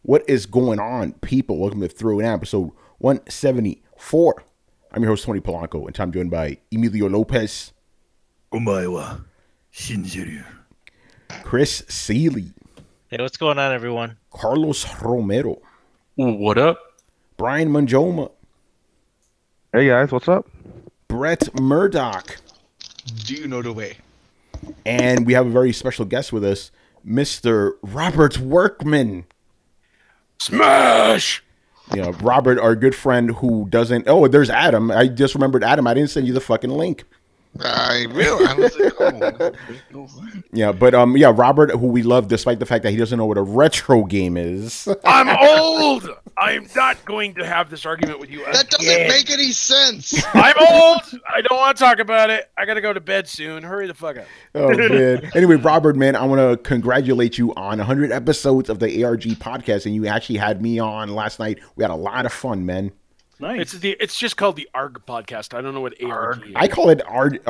What is going on, people? Welcome to Throwdown, episode 174. I'm your host, Tony Polanco, and I'm joined by Emilio Lopez. Omaewa Shinjiru. Chris Seeley. Hey, what's going on, everyone? Carlos Romero. What up? Brian Manjoma. Hey guys, what's up? Brett Murdoch. Do you know the way? And we have a very special guest with us, Mr. Robert Workman. Smash! Yeah, Robert, our good friend who doesn't... Oh, there's Adam. I just remembered Adam. I didn't send you the fucking link. I will. I was like, oh. Yeah, but yeah, Robert, who we love despite the fact that he doesn't know what a retro game is. I'm old! I'm not going to have this argument with you again. That doesn't make any sense. I'm old! I don't want to talk about it. I got to go to bed soon. Hurry the fuck up. Oh, man. Anyway, Robert, man, I want to congratulate you on 100 episodes of the ARG podcast, and you actually had me on last night. We had a lot of fun, man. Nice. It's just called the ARG podcast. I don't know what ARG is. I call it ARG.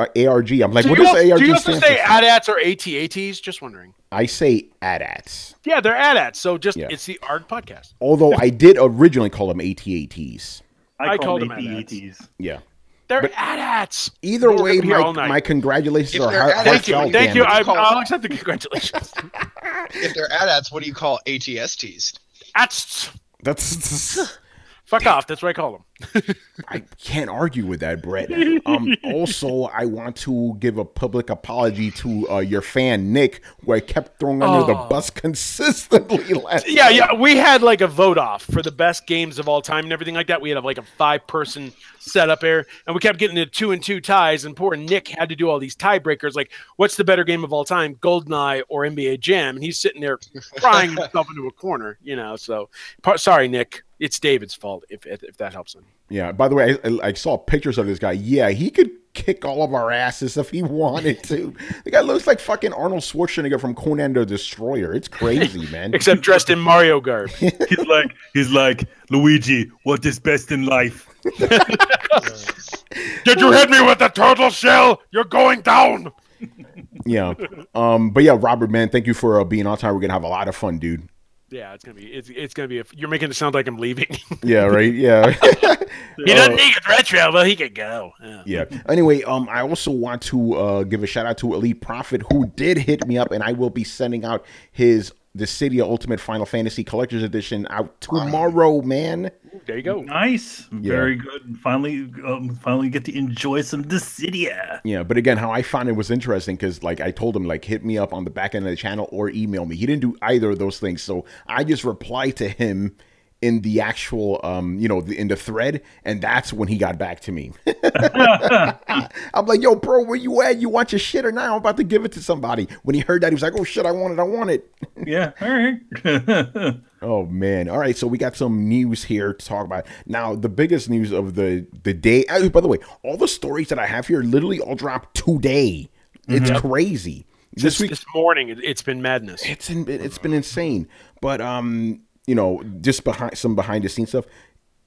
I'm like, So what does ARG do you stand also say for? AT-ATs or AT-ATs? Just wondering. I say AT-ATs. Yeah, they're AT-ATs. So just Yeah. it's the ARG podcast. Although I did originally call them AT-ATs. I called them AT-ATs. Yeah. They're But AT-ATs. Either We're way, gonna be here all night. my congratulations If are they're Thank you. heartfelt. Thank you. damn it. I'll accept the congratulations. If they're AT-ATs, what do you call ATSTs? Ats. That's... Fuck off. That's what I call them. I can't argue with that, Brett. Also, I want to give a public apology to your fan, Nick, who I kept throwing under the bus consistently last night. Yeah. We had like a vote off for the best games of all time and everything like that. We had like a 5-person setup there, and we kept getting into 2-2 ties, and poor Nick had to do all these tiebreakers. Like, what's the better game of all time, GoldenEye or NBA Jam? And he's sitting there crying himself into a corner, you know. So, sorry, Nick. It's David's fault if that helps him. Yeah, by the way, I saw pictures of this guy. Yeah, he could kick all of our asses if he wanted to. The guy looks like fucking Arnold Schwarzenegger from Conan the Destroyer. It's crazy, man. Except dressed in Mario garb. He's like, Luigi, what is best in life? Did you hit me with the turtle shell? You're going down. Yeah. But yeah, Robert, man, thank you for being on time. We're gonna have a lot of fun, dude. Yeah, it's gonna be. You're making it sound like I'm leaving. Yeah, right. Yeah. He doesn't need a retro, but he can go. Yeah. Anyway, I also want to give a shout out to Elite Prophet, who did hit me up, and I will be sending out his The City Ultimate Final Fantasy Collector's Edition out tomorrow, man. There you go. Nice. Very good. Finally get to enjoy some Dissidia. Yeah, but again, how I found it was interesting because, like, I told him, like, hit me up on the back end of the channel or email me. He didn't do either of those things, so I just replied to him in the actual, in the thread, and that's when he got back to me. I'm like, yo, bro, where you at? You want your shit or not? I'm about to give it to somebody. When he heard that, he was like, oh, shit, I want it. Yeah, all right. Oh, man. All right, so we got some news here to talk about. Now, the biggest news of the day, by the way, all the stories that I have here literally all dropped today. It's crazy. This morning, it's been madness. It's been insane. But, just behind the scenes stuff,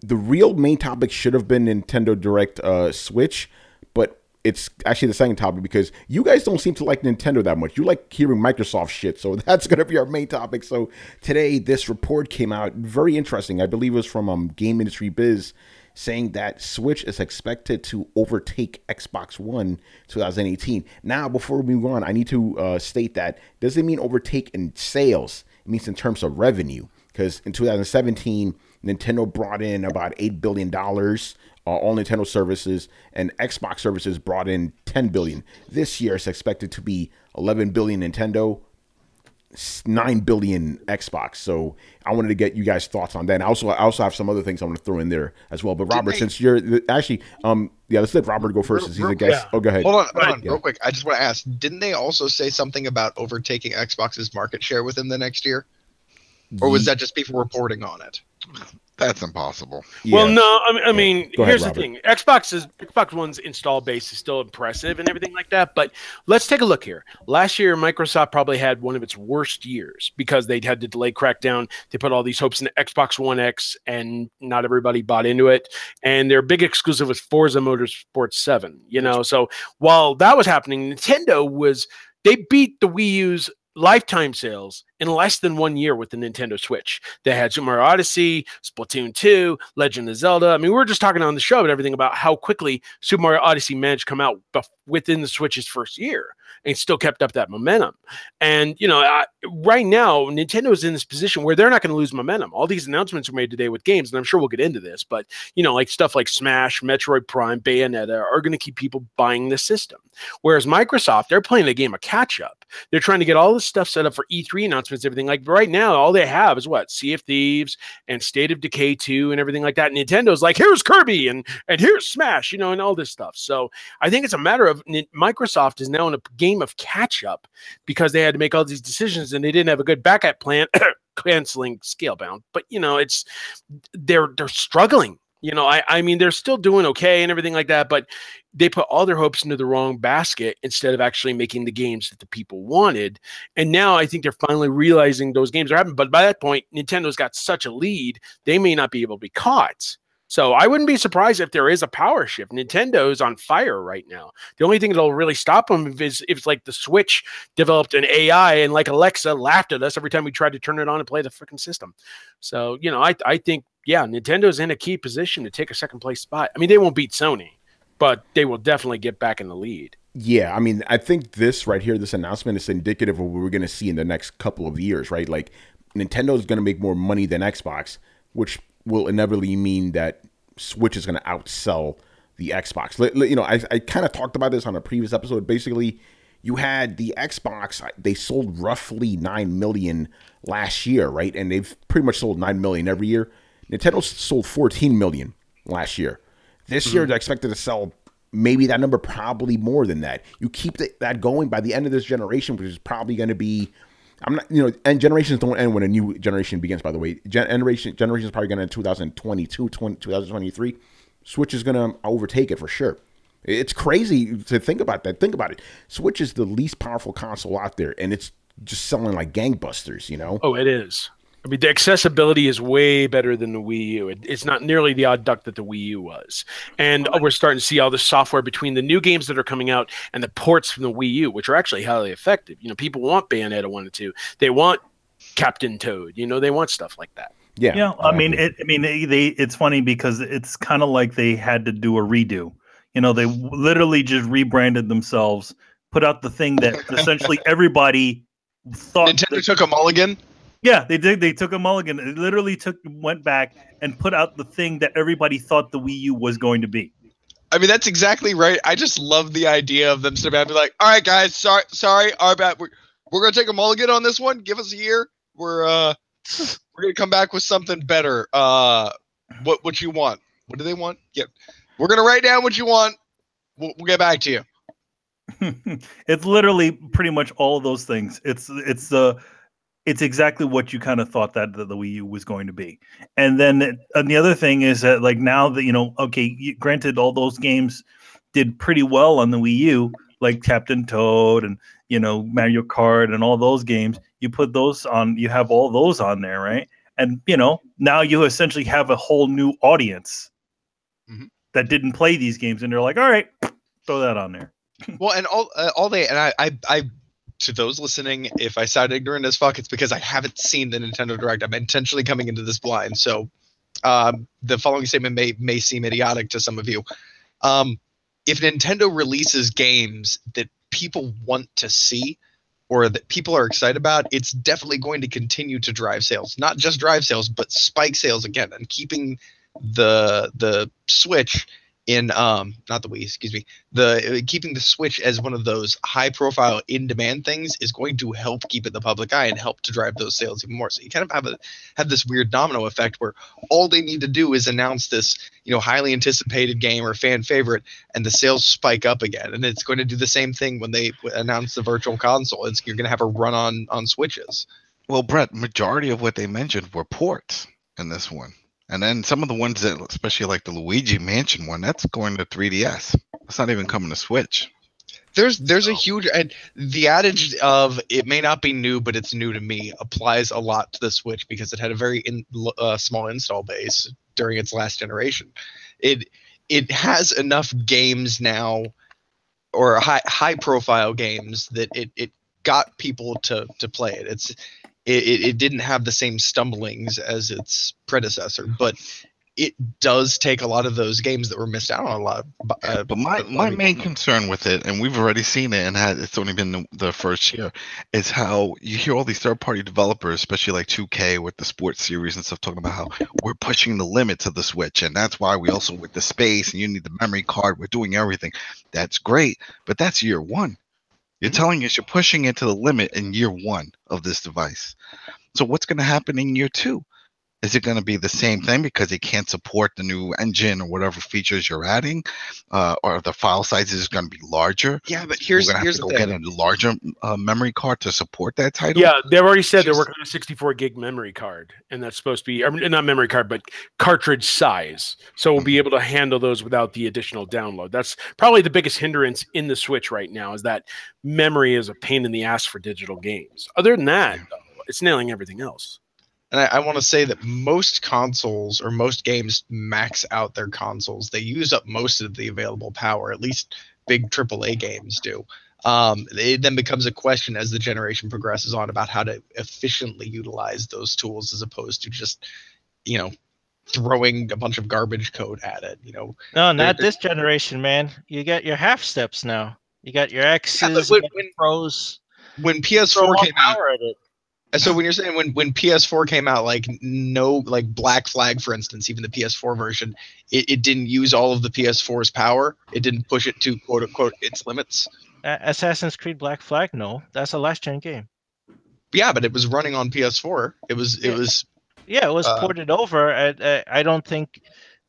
the real main topic should have been Nintendo Direct Switch, but it's actually the second topic because you guys don't seem to like Nintendo that much. You like hearing Microsoft shit, so that's going to be our main topic. So today, this report came out, very interesting. I believe it was from Game Industry Biz, saying that Switch is expected to overtake Xbox One 2018. Now, before we move on, I need to state that doesn't mean overtake in sales. It means in terms of revenue. Because in 2017, Nintendo brought in about $8 billion, all Nintendo services, and Xbox services brought in $10 billion. This year, it's expected to be $11 billion Nintendo, $9 billion Xbox. So I wanted to get you guys' thoughts on that. And I also have some other things I want to throw in there as well. But Robert, since you're actually, let's let Robert go first since he's a guest. Oh, go ahead. Hold on, real quick. I just want to ask, didn't they also say something about overtaking Xbox's market share within the next year? Or was that just people reporting on it? That's impossible. Yeah. Well, no, I mean, Go here's ahead, the thing. Xbox One's install base is still impressive and everything like that, but let's take a look here. Last year, Microsoft probably had one of its worst years because they had to delay Crackdown. They put all these hopes into Xbox One X, and not everybody bought into it. And their big exclusive was Forza Motorsport 7, So while that was happening, they beat the Wii U's lifetime sales in less than 1 year with the Nintendo Switch. They had Super Mario Odyssey, Splatoon 2, Legend of Zelda. I mean, we were just talking on the show and everything about how quickly Super Mario Odyssey managed to come out within the Switch's first year and still kept up that momentum. And, right now, Nintendo's in this position where they're not going to lose momentum. All these announcements were made today with games, and I'm sure we'll get into this, but, like stuff like Smash, Metroid Prime, Bayonetta are going to keep people buying the system. Whereas Microsoft, they're playing a game of catch-up. They're trying to get all this stuff set up for E3 announcements, everything. Like right now, all they have is what? Sea of Thieves and State of Decay 2 and everything like that. Nintendo's like, here's Kirby and here's Smash, and all this stuff. So I think it's a matter of Microsoft is now in a game of catch-up because they had to make all these decisions and they didn't have a good backup plan, canceling Scalebound. But, they're struggling. I mean, they're still doing okay and everything like that, but they put all their hopes into the wrong basket instead of actually making the games that the people wanted. And now I think they're finally realizing those games are happening. But by that point, Nintendo's got such a lead, they may not be able to be caught. So I wouldn't be surprised if there is a power shift. Nintendo's on fire right now. The only thing that'll really stop them is if like the Switch developed an AI and like Alexa laughed at us every time we tried to turn it on and play the freaking system. So, I think, yeah, Nintendo's in a key position to take a second place spot. I mean, they won't beat Sony, but they will definitely get back in the lead. Yeah, I mean, I think this right here, this announcement is indicative of what we're going to see in the next couple of years, right? Like, Nintendo is going to make more money than Xbox, which will inevitably mean that Switch is going to outsell the Xbox. I kind of talked about this on a previous episode. Basically, you had the Xbox, they sold roughly 9 million last year, right? And they've pretty much sold 9 million every year. Nintendo sold 14 million last year. This year, they're expected to sell maybe that number, probably more than that. You keep that going by the end of this generation, which is probably going to be, and generations don't end when a new generation begins, by the way. Generation is probably going to end in 2022, 2023. Switch is going to overtake it for sure. It's crazy to think about that. Think about it. Switch is the least powerful console out there, and it's just selling like gangbusters, Oh, it is. I mean, the accessibility is way better than the Wii U. It's not nearly the odd duck that the Wii U was. And we're starting to see all the software between the new games that are coming out and the ports from the Wii U, which are actually highly effective. People want Bayonetta 1 and 2. They want Captain Toad. They want stuff like that. Yeah. Yeah. It's funny because it's kind of like they had to do a redo. They literally just rebranded themselves, put out the thing that essentially everybody thought. Nintendo took a mulligan. Yeah, they did. They took a mulligan. It literally went back and put out the thing that everybody thought the Wii U was going to be. I mean, that's exactly right. I just love the idea of them stepping out and be like, "All right, guys, sorry, our bad. We're gonna take a mulligan on this one. Give us a year. We're gonna come back with something better. What you want? What do they want? Yeah, we're gonna write down what you want. We'll get back to you." It's literally pretty much all of those things. It's exactly what you kind of thought that the Wii U was going to be. And then the other thing is that, like, now that, granted, all those games did pretty well on the Wii U, like Captain Toad and, Mario Kart and all those games. You put those on, you have all those on there, right? And, now you essentially have a whole new audience that didn't play these games. And they're like, all right, throw that on there. Well, and I to those listening, if I sound ignorant as fuck, it's because I haven't seen the Nintendo Direct. I'm intentionally coming into this blind, so the following statement may seem idiotic to some of you. If Nintendo releases games that people want to see or that people are excited about, it's definitely going to continue to drive sales. Not just drive sales, but spike sales again, and keeping the Switch in not the Wii, excuse me, keeping the Switch as one of those high profile in demand things is going to help keep it in the public eye and help to drive those sales even more. So you kind of have this weird domino effect where all they need to do is announce this, highly anticipated game or fan favorite, and the sales spike up again. And it's going to do the same thing when they announce the virtual console. You're going to have a run on Switches. Well, Brett, majority of what they mentioned were ports in this one. And then some of the ones that, especially like the Luigi Mansion one, that's going to 3DS. It's not even coming to Switch. There's a huge, and the adage of it may not be new, but it's new to me applies a lot to the Switch because it had a very small install base during its last generation. It has enough games now, or high profile games, that it got people to play it. it didn't have the same stumblings as its predecessor, but it does take a lot of those games that were missed out on a lot. But my main concern with it, and we've already seen it, and it's only been the first year, is how you hear all these third-party developers, especially like 2K with the sports series and stuff, talking about how we're pushing the limits of the Switch, and that's why we also with the space and you need the memory card. We're doing everything. That's great, but that's year one. You're telling us you're pushing it to the limit in year one of this device. So what's going to happen in year two? Is it going to be the same thing because it can't support the new engine or whatever features you're adding, or the file size is going to be larger? Yeah, but here's the thing. Get a larger memory card to support that title. Yeah, they've already said they're working on a 64 gig memory card, and that's supposed to be not memory card, but cartridge size. So we'll be able to handle those without the additional download. That's probably the biggest hindrance in the Switch right now, is that memory is a pain in the ass for digital games. Other than that, it's nailing everything else. And I want to say that most consoles or most games max out their consoles. They use up most of the available power, at least big AAA games do. It then becomes a question as the generation progresses on about how to efficiently utilize those tools as opposed to just, throwing a bunch of garbage code at it. No, not this generation, man. You got your half steps now. You got your X's, when pros. When PS4 came out. So when you're saying when PS4 came out, like Black Flag, for instance, even the PS4 version, it didn't use all of the PS4's power. It didn't push it to quote unquote its limits. Assassin's Creed Black Flag, no, that's a last gen game. Yeah, but it was running on PS4. It was ported over. I don't think.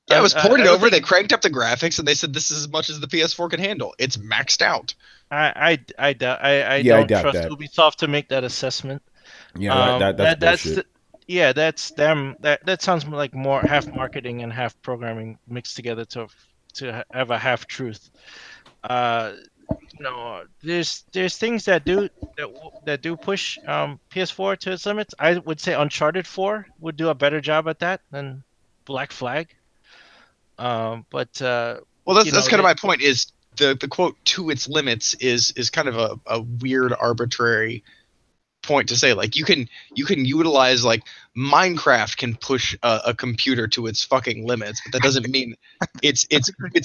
Yeah, it was ported over. They cranked up the graphics and they said this is as much as the PS4 can handle. It's maxed out. I don't trust Ubisoft to make that assessment. Yeah, that's bullshit. That's them. That sounds like more half marketing and half programming mixed together to have a half truth. There's things that do push PS4 to its limits. I would say Uncharted 4 would do a better job at that than Black Flag. Well, that's kind of my point. Is the quote to its limits is kind of a weird arbitrary point to say. Like you can utilize, like, Minecraft can push a computer to its fucking limits, but that doesn't mean it's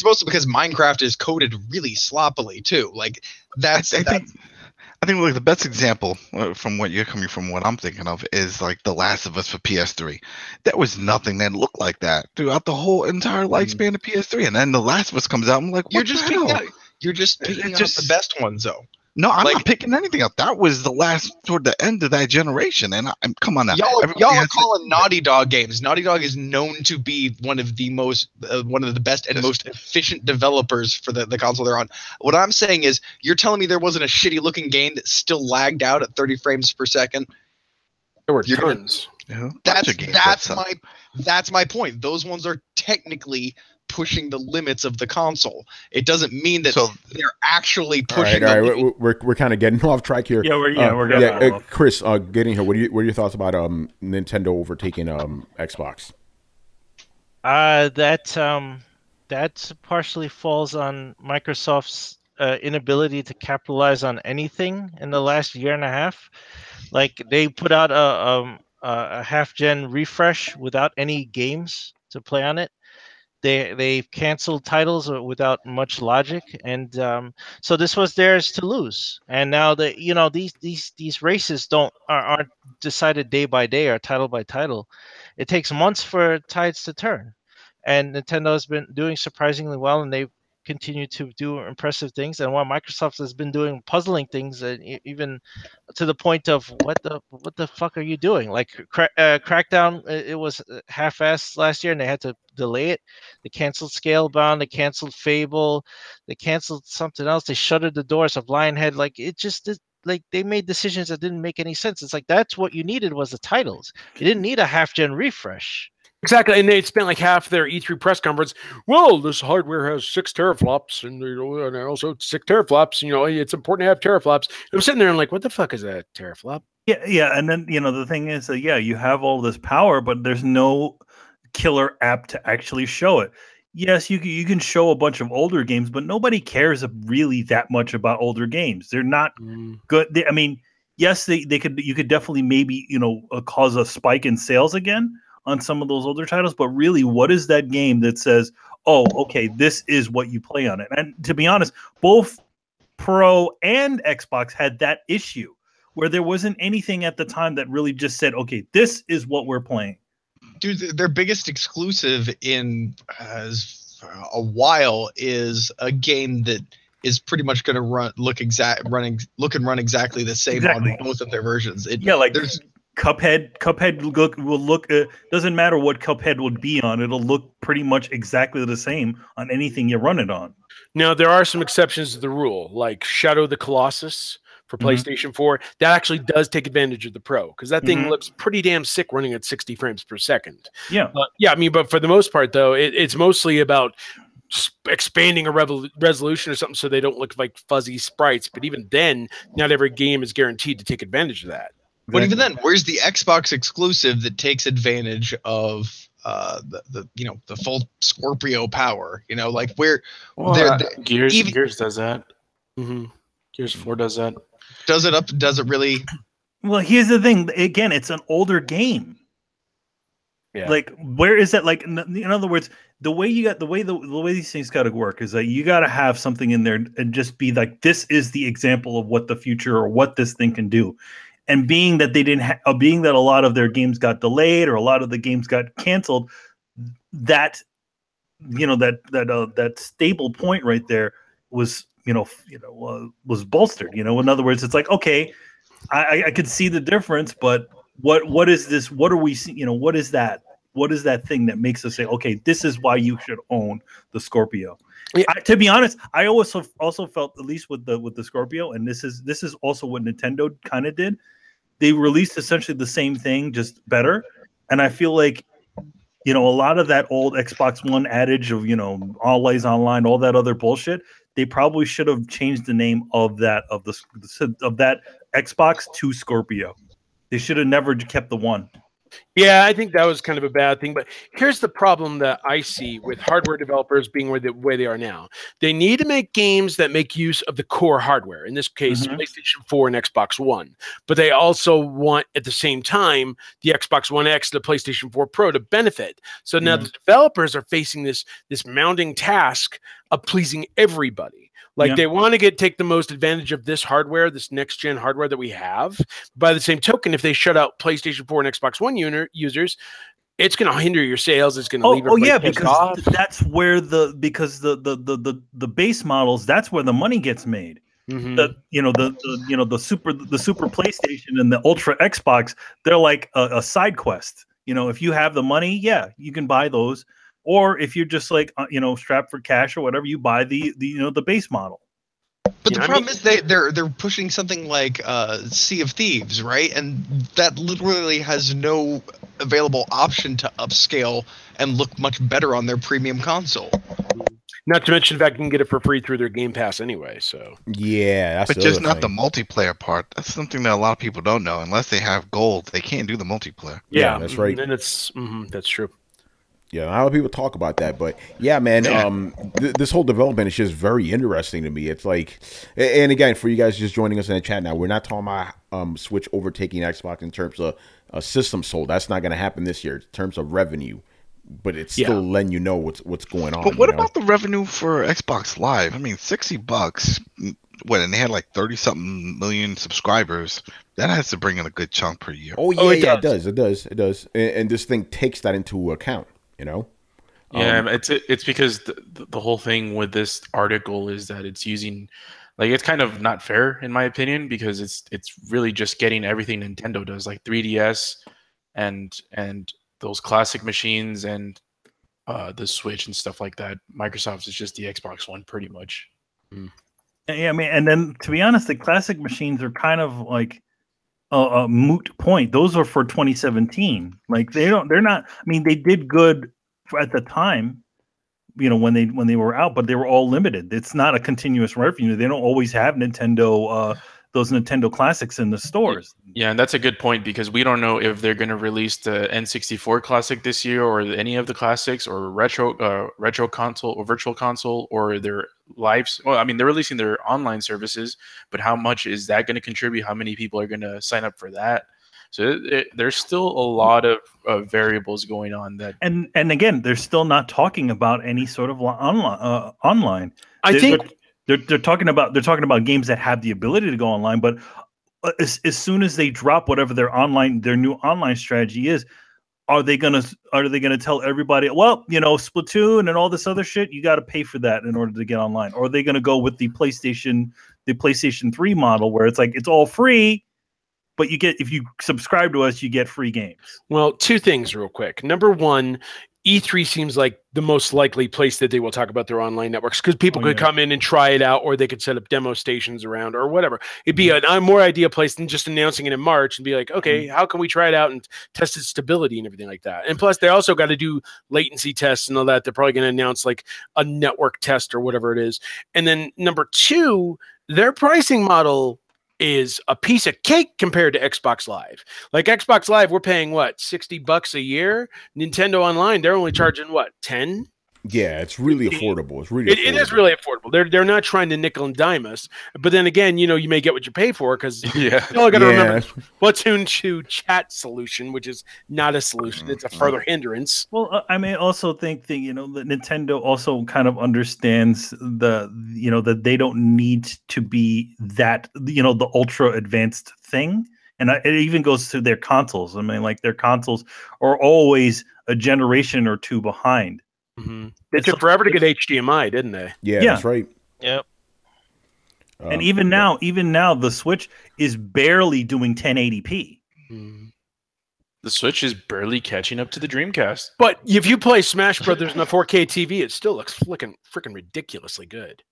mostly because Minecraft is coded really sloppily too. Like I think like the best example from what you're coming from, what I'm thinking of, is like The Last of Us for PS3. There was nothing that looked like that throughout the whole entire lifespan of PS3, and then The Last of Us comes out. I'm like, you're just picking out the best ones, though. No, I'm not picking anything up. That was the last toward the end of that generation, and come on now. Y'all are calling Naughty Dog games. Naughty Dog is known to be one of the best and most efficient developers for the console they're on. What I'm saying is, you're telling me there wasn't a shitty looking game that still lagged out at 30 frames per second? There were tons. That's my point. Those ones are technically pushing the limits of the console. It doesn't mean that they're actually pushing. All right. We're kind of getting off track here. We're getting off. Chris, getting here. What are your thoughts about Nintendo overtaking Xbox? That partially falls on Microsoft's inability to capitalize on anything in the last year and a half. Like, they put out a half-gen refresh without any games to play on it. They've canceled titles without much logic, and so this was theirs to lose. And now these races aren't decided day by day or title by title. It takes months for tides to turn, and Nintendo has been doing surprisingly well, and they've continued to do impressive things. And while Microsoft has been doing puzzling things, even to the point of what the fuck are you doing? Like Crackdown, it was half-assed last year, and they had to delay it. They canceled Scalebound, they canceled Fable, they canceled something else. They shuttered the doors of Lionhead. Like, they made decisions that didn't make any sense. It's like, that's what you needed, was the titles. You didn't need a half-gen refresh. Exactly, and they spent like half their E3 press conference. Well, this hardware has 6 teraflops, and also 6 teraflops. It's important to have teraflops. I'm sitting there and like, what the fuck is a teraflop? Yeah, and then the thing is that you have all this power, but there's no killer app to actually show it. Yes, you can show a bunch of older games, but nobody cares really that much about older games. They're not good. yes, you could definitely maybe cause a spike in sales again on some of those older titles, but really, what is that game that says, oh, okay, this is what you play on it? And to be honest, both Pro and Xbox had that issue where there wasn't anything at the time that really just said, okay, this is what we're playing. Dude, their biggest exclusive in a while is a game that is pretty much going to look and run exactly the same on both of their versions. There's Cuphead will look. Doesn't matter what Cuphead would be on; it'll look pretty much exactly the same on anything you run it on. Now there are some exceptions to the rule, like Shadow of the Colossus for PlayStation 4. That actually does take advantage of the Pro because that thing looks pretty damn sick running at 60 frames per second. Yeah, I mean, but for the most part, though, it's mostly about expanding a resolution or something so they don't look like fuzzy sprites. But even then, not every game is guaranteed to take advantage of that. But even then, where's the Xbox exclusive that takes advantage of the full Scorpio power? Like where Gears does that. Gears 4 does that. Does it really? Well, here's the thing. Again, it's an older game. Yeah. Like, where is that? Like, in other words, the way these things got to work is that you got to have something in there and just be like, this is the example of what the future or what this thing can do. And being that they didn't, being that a lot of their games got delayed or a lot of the games got canceled, that that stable point right there was was bolstered. In other words, it's like, okay, I could see the difference, but what is this? What are we seeing? What is that? What is that thing that makes us say, okay, this is why you should own the Scorpio? Yeah. To be honest, I also felt, at least with the Scorpio, and this is also what Nintendo kind of did. They released essentially the same thing, just better. And I feel like, a lot of that old Xbox One adage of, always online, all that other bullshit, they probably should have changed the name of that Xbox to Scorpio. They should have never kept the one. Yeah, I think that was kind of a bad thing. But here's the problem that I see with hardware developers being the way they are now. They need to make games that make use of the core hardware, in this case, PlayStation 4 and Xbox One. But they also want, at the same time, the Xbox One X, the PlayStation 4 Pro to benefit. So now the developers are facing this mounting task of pleasing everybody. Like they want to take the most advantage of this hardware, this next gen hardware that we have. By the same token, if they shut out PlayStation 4 and Xbox One users, it's going to hinder your sales. It's going to leave. Because that's where the base models. That's where the money gets made. The super PlayStation and the Ultra Xbox. They're like a side quest. If you have the money, you can buy those. Or if you're just like strapped for cash or whatever, you buy the base model. But the problem is they're pushing something like Sea of Thieves, right? And that literally has no available option to upscale and look much better on their premium console. Not to mention the fact you can get it for free through their Game Pass anyway. So that's but just not the multiplayer part. That's something that a lot of people don't know. Unless they have gold, they can't do the multiplayer. Yeah, that's right. And it's that's true. Yeah, a lot of people talk about that, but yeah, man, this whole development is just very interesting to me. It's like, and again, for you guys just joining us in the chat now, we're not talking about Switch overtaking Xbox in terms of system sold. That's not going to happen this year in terms of revenue, but it's still letting you know what's going on. But what about the revenue for Xbox Live? I mean, $60. And they had like 30-something million subscribers. That has to bring in a good chunk per year. Oh yeah, it does. And this thing takes that into account. It's because the whole thing with this article is that it's using, like, it's kind of not fair in my opinion, because it's really just getting everything Nintendo does, like 3DS and those classic machines and the Switch and stuff like that. Microsoft's is just the Xbox One pretty much. Yeah, I mean, and then to be honest, the classic machines are kind of like a moot point. Those are for 2017. Like they're not. I mean, they did good at the time, when they were out, but they were all limited. It's not a continuous revenue. They don't always have Nintendo those Nintendo classics in the stores. Yeah, and that's a good point because we don't know if they're going to release the N64 classic this year or any of the classics or retro console or virtual console or their lives. Well, I mean, they're releasing their online services, but how much is that going to contribute? How many people are going to sign up for that? So there's still a lot of variables going on that. And again, they're still not talking about any sort of online. I think they're talking about games that have the ability to go online, but as soon as they drop whatever their new online strategy is, are they gonna tell everybody, well, Splatoon and all this other shit, you got to pay for that in order to get online? Or are they gonna go with the PlayStation 3 model where it's like it's all free, but if you subscribe to us, you get free games? Well, two things real quick. Number one, E3 seems like the most likely place that they will talk about their online networks because people could come in and try it out, or they could set up demo stations around or whatever. It'd be a more ideal place than just announcing it in March and be like, okay, how can we try it out and test its stability and everything like that? And plus, they also got to do latency tests and all that. They're probably going to announce like a network test or whatever it is. And then number two, their pricing model is a piece of cake compared to Xbox Live. Like Xbox Live, we're paying what, $60 a year? Nintendo Online, they're only charging what, 10? Yeah, it's really affordable. It's really it is really affordable. They're not trying to nickel and dime us. But then again, you may get what you pay for because you all got to remember Splatoon 2 chat solution, which is not a solution. It's a further hindrance. Well, I may also think that that Nintendo also kind of understands that they don't need to be that the ultra advanced thing. And it even goes to their consoles. I mean, like their consoles are always a generation or two behind. Mm-hmm. It took forever to get HDMI, didn't they? Yeah, that's right. Yep. And even now, the Switch is barely doing 1080p. The Switch is barely catching up to the Dreamcast. But if you play Smash Brothers on a 4K TV, it still looks freaking ridiculously good.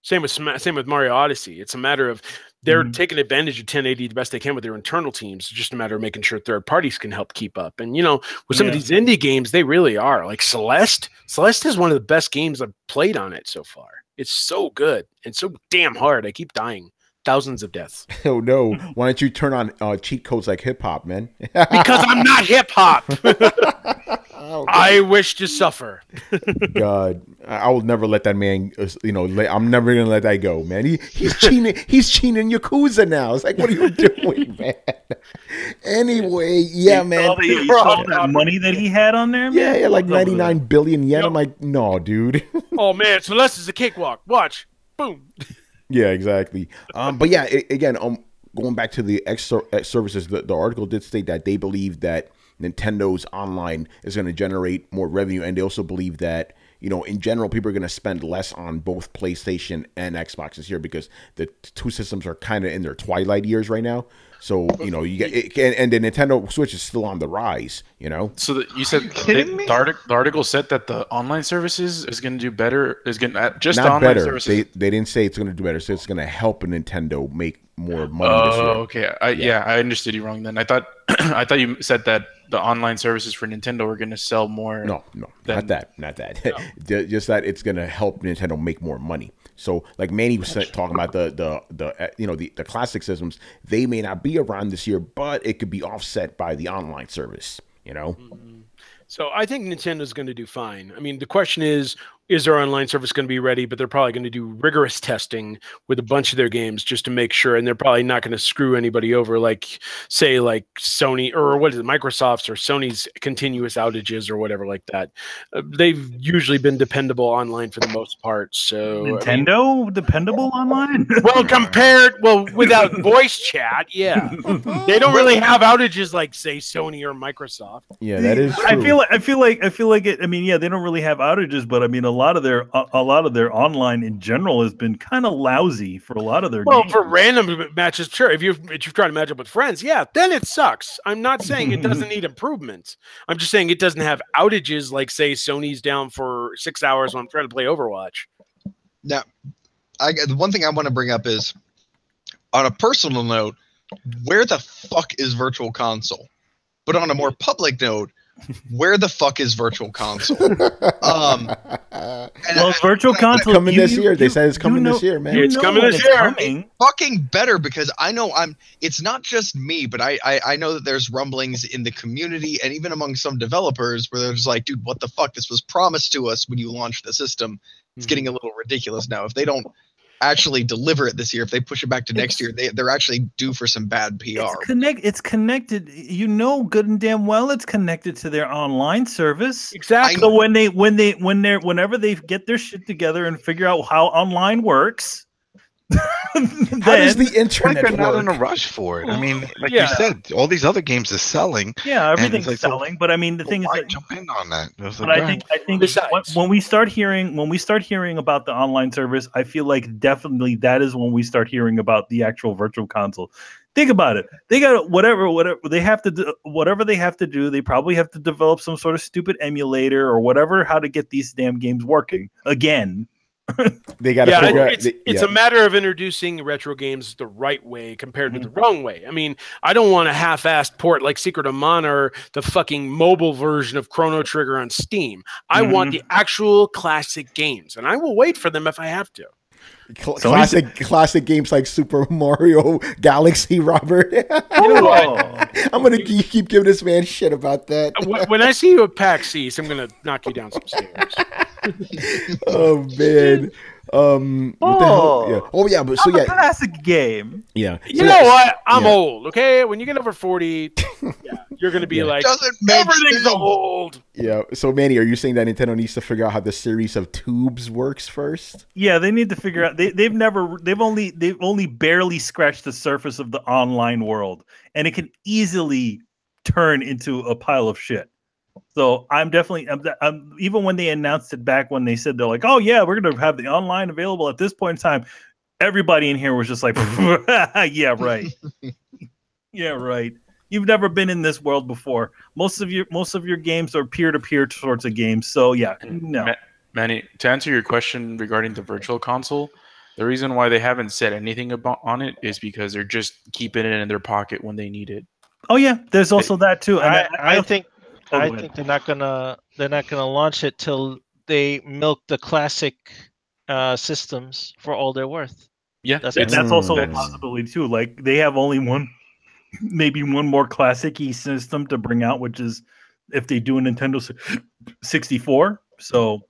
Same with Mario Odyssey. It's a matter of they're taking advantage of 1080 the best they can with their internal teams. It's just a matter of making sure third parties can help keep up. And with some of these indie games, they really are. Like Celeste. Celeste is one of the best games I've played on it so far. It's so good and so damn hard. I keep dying. Thousands of deaths. Oh no! Why don't you turn on cheat codes like hip hop, man? Because I'm not hip hop. I wish to suffer. God, I will never let that man. I'm never gonna let that go, man. He's cheating. He's cheating Yakuza now. It's like, what are you doing, man? Anyway, yeah, man. You saw that money that he had on there, man? Yeah, like 99 billion yen. Yep. I'm like, no, dude. Oh man, Celeste is a cakewalk. Watch, boom. Yeah, exactly. But yeah, again, going back to the X services, the article did state that they believe that Nintendo's online is going to generate more revenue, and they also believe that in general, people are going to spend less on both PlayStation and Xbox this year because the two systems are kind of in their twilight years right now. So you get and the Nintendo Switch is still on the rise. So you said the article said that the online services is going to do better. Is going to just not online better. Services. They didn't say it's going to do better. So it's going to help Nintendo make more money this year. Okay. I understood you wrong then. I thought you said that the online services for Nintendo were going to sell more. No, not that. No. Just that it's going to help Nintendo make more money. So, like Manny was talking about the classic systems, they may not be around this year, but it could be offset by the online service. So I think Nintendo's going to do fine. I mean, the question is their online service going to be ready? But they're probably going to do rigorous testing with a bunch of their games just to make sure. And they're probably not going to screw anybody over, like Sony or what is it, Microsoft's or Sony's continuous outages or whatever like that. They've usually been dependable online for the most part. So Nintendo dependable online? Well, without voice chat, yeah, they don't really have outages like say Sony or Microsoft. Yeah, that is true. I feel like it. I mean, yeah, they don't really have outages, but I mean, a lot of their online in general has been kind of lousy for a lot of their games. For random matches, sure. If you're trying to match up with friends, yeah, then it sucks. I'm not saying it doesn't need improvements. I'm just saying it doesn't have outages like say Sony's down for 6 hours when I'm trying to play Overwatch. Now, the one thing I want to bring up is, on a personal note, where the fuck is Virtual Console? But on a more public note, where the fuck is Virtual Console? Well, Virtual Console coming this year. They said it's coming this year, man. It's coming this year. Fucking better, because I know it's not just me, but I know that there's rumblings in the community and even among some developers where there's like, dude, what the fuck? This was promised to us when you launched the system. It's getting a little ridiculous now. If they don't actually deliver it this year, if they push it back to next year, they're actually due for some bad PR. It's connected. You know, good and damn well, it's connected to their online service. Exactly. So whenever they get their shit together and figure out how online works, how does the internet they're not work? in a rush for it. I mean, like you said, all these other games are selling. Yeah, everything's like, selling. But I mean, the thing is, that, jump in on that. But I think when we start hearing about the online service, I feel like definitely that is when we start hearing about the actual Virtual Console. Think about it. They got whatever they have to do. Whatever they have to do, they probably have to develop some sort of stupid emulator or whatever, how to get these damn games working again. They got to figure out. It's a matter of introducing retro games the right way compared to the wrong way. I mean, I don't want a half-assed port like Secret of Mana or the fucking mobile version of Chrono Trigger on Steam. I want the actual classic games, and I will wait for them if I have to. Classic games like Super Mario Galaxy, Robert. I'm gonna keep giving this man shit about that. When I see you at PAX East, I'm gonna knock you down some stairs. Oh man. What the hell? Yeah. Oh yeah, but so yeah, classic game. Yeah. You know what? I'm old. Okay, when you get over 40, you're gonna be like, everything's old. Yeah. So Manny, are you saying that Nintendo needs to figure out how the series of tubes works first? Yeah, they need to figure out. They've only barely scratched the surface of the online world, and it can easily turn into a pile of shit. So I'm even when they announced it back when they said they're like, oh yeah, we're gonna have the online available at this point in time, everybody in here was just like, yeah, right. Yeah, right. You've never been in this world before. Most of your games are peer-to-peer sorts of games. So yeah, no. Manny, to answer your question regarding the Virtual Console, the reason why they haven't said anything on it is because they're just keeping it in their pocket when they need it. Oh yeah, there's also that too. And I think they're not gonna launch it till they milk the classic systems for all they're worth. Yeah, that's also a possibility too. Like they have only maybe one more classic-y system to bring out, which is if they do a Nintendo 64. So,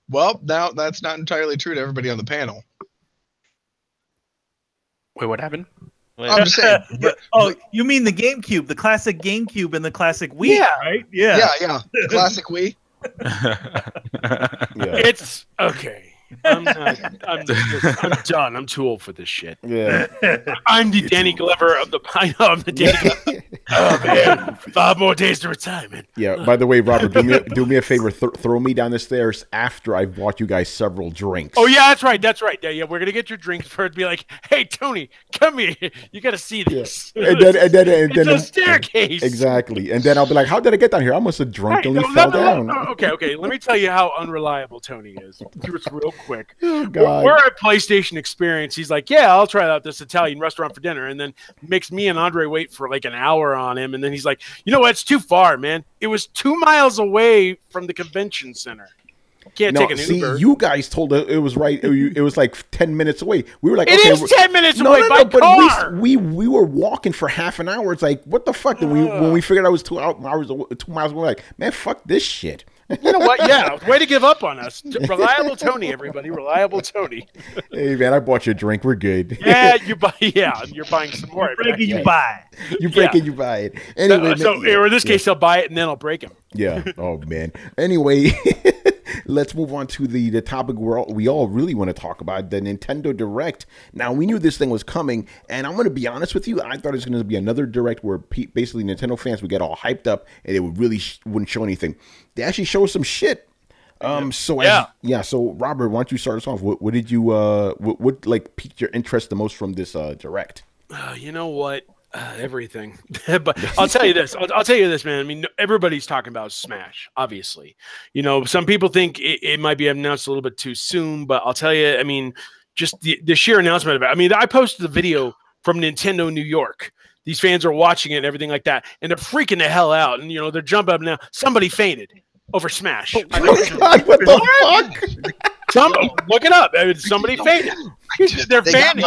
well, now that's not entirely true to everybody on the panel. Wait, what happened? I'm just saying. You mean the GameCube, the classic GameCube and the classic Wii, right? Yeah. The classic Wii. It's okay. I'm done. I'm too old for this shit. Yeah. I'm the Danny Glover of the I know I'm the Danny Glover. Oh man, 5 more days to retirement. Yeah. By the way, Robert, do me a favor. Throw me down the stairs after I've bought you guys several drinks. Oh yeah, that's right. Yeah, we're gonna get your drinks first. Be like, hey Tony, come here. You gotta see this. Yeah. And then it's a staircase. Exactly. And then I'll be like, how did I get down here? I must have drunkenly fell down. Okay. Let me tell you how unreliable Tony is. It's real quick. Oh, God. We're at PlayStation Experience. He's like, yeah, I'll try out this Italian restaurant for dinner, and then makes me and Andre wait for like an hour on him, and then he's like, you know what? It's too far, man. It was 2 miles away from the convention center. Can't take an Uber. You guys told us it was right. It was like 10 minutes away. We were like, it is 10 minutes away by but car. We were walking for half an hour. It's like, what the fuck? And when we figured out it was 2 miles away, we're like, man, fuck this shit. You know what? Yeah, way to give up on us. Reliable Tony, everybody. Reliable Tony. Hey man, I bought you a drink. We're good. Yeah, you're buying some more. You break it, you buy. You break it, you buy it. Anyway, or in this case, I'll buy it and then I'll break him. Yeah. Oh man. Anyway, let's move on to the topic we all really want to talk about, the Nintendo Direct. Now, we knew this thing was coming, and I'm going to be honest with you. I thought it was going to be another Direct where basically Nintendo fans would get all hyped up and they wouldn't show anything. They actually showed some shit. So Robert, why don't you start us off? What did you what like piqued your interest the most from this Direct? You know what? Everything. But I'll tell you this. I'll tell you this, man. I mean, everybody's talking about Smash, obviously. You know, some people think it might be announced a little bit too soon, but I'll tell you, I mean, just the sheer announcement of it. I mean, I posted the video from Nintendo New York. These fans are watching it and everything like that, and they're freaking the hell out. And, you know, they're jumping up now. Somebody fainted over Smash. Oh, God, what the fuck? Look it up. Somebody faded. They're fanning.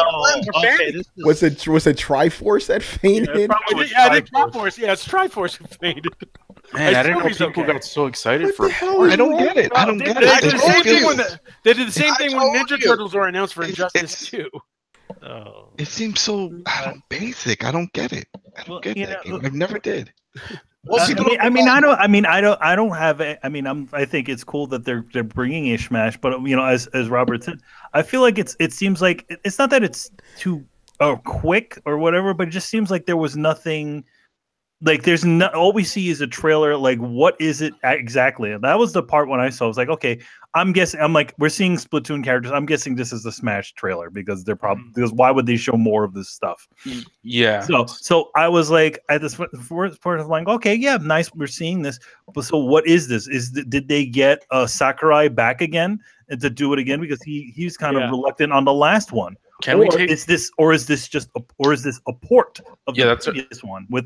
Was it Triforce that fainted? Yeah, I think Triforce. Yeah, it's Triforce who faded. Man, I didn't know people got so excited for. I don't get it. I don't get They it. did the same thing when the same thing when Ninja Turtles were announced for Injustice 2. Oh. It seems so basic. I don't get it. I don't get that game. I never did. I think it's cool that they're bringing a Smash, but as Robert said, I feel like it seems like it's not that it's too quick or whatever, but it just seems like there was nothing. Like there's not, all we see is a trailer. Like, what is it exactly? And that was the part when I saw. I was like, okay, I'm like, we're seeing Splatoon characters. I'm guessing this is the Smash trailer because they're probably because why would they show more of this stuff? Yeah. So I was like, at this first part, I'm like, okay, yeah, nice, we're seeing this. But so what is this? Did they get Sakurai back again and to do it again because he's kind of reluctant on the last one? Is this a port of the previous one with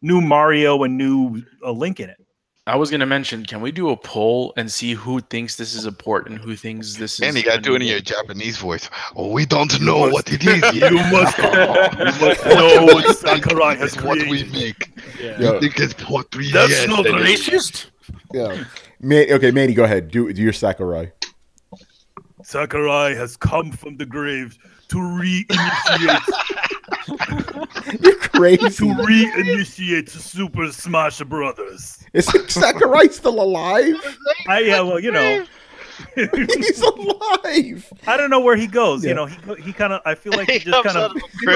new Mario and new Link in it? I was gonna mention, can we do a poll and see who thinks this is a port and who thinks this is? And you gotta do it in your Japanese voice. Oh, we don't know what it is. You must know what Sakurai has what created. we make. Yeah. You think it's port 3DS. That's not racist. Yeah. Okay, Manny, go ahead. Do your Sakurai. Sakurai has come from the grave to reinitiate. You're crazy. To reinitiate Super Smash Brothers. Is Sakurai still alive? He's alive. I don't know where he goes. He kind of. I feel like he just kind of. He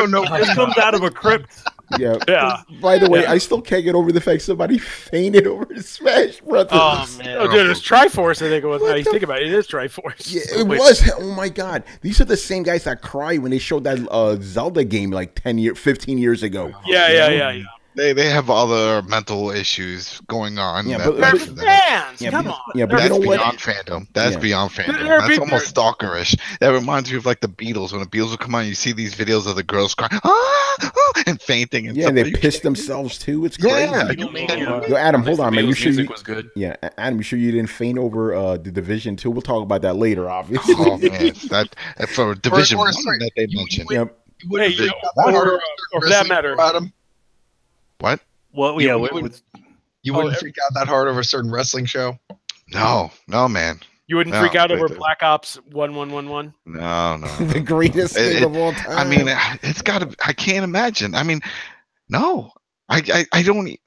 comes out of a crypt. Yeah. By the way, I still can't get over the fact somebody fainted over the Smash Brothers. Oh man! Oh, dude, it's Triforce. I think it was. Now you think about it, it is Triforce. Yeah, it was. Oh my god! These are the same guys that cry when they showed that Zelda game like 15 years ago. Yeah. They have other mental issues going on. Yeah, they're fans. Come on. Yeah, but that's you know what? beyond fandom. That's beyond fandom. That's almost stalkerish. That reminds me of like the Beatles. When the Beatles would come on, you see these videos of the girls crying and fainting. And they piss themselves too. It's crazy. Yo, Adam, hold on, man. You sure music was good? Yeah, Adam, you sure you didn't faint over the Division 2? We'll talk about that later, obviously. Oh man, that's for Division 1 that they mentioned. Yep. Hey, or for that matter, What? Well, yeah, you wouldn't freak out that hard over a certain wrestling show? No, man. You wouldn't freak out over Black Ops 1111? No. The greatest thing of all time. I mean, it's got to. I can't imagine. I mean, no, I don't.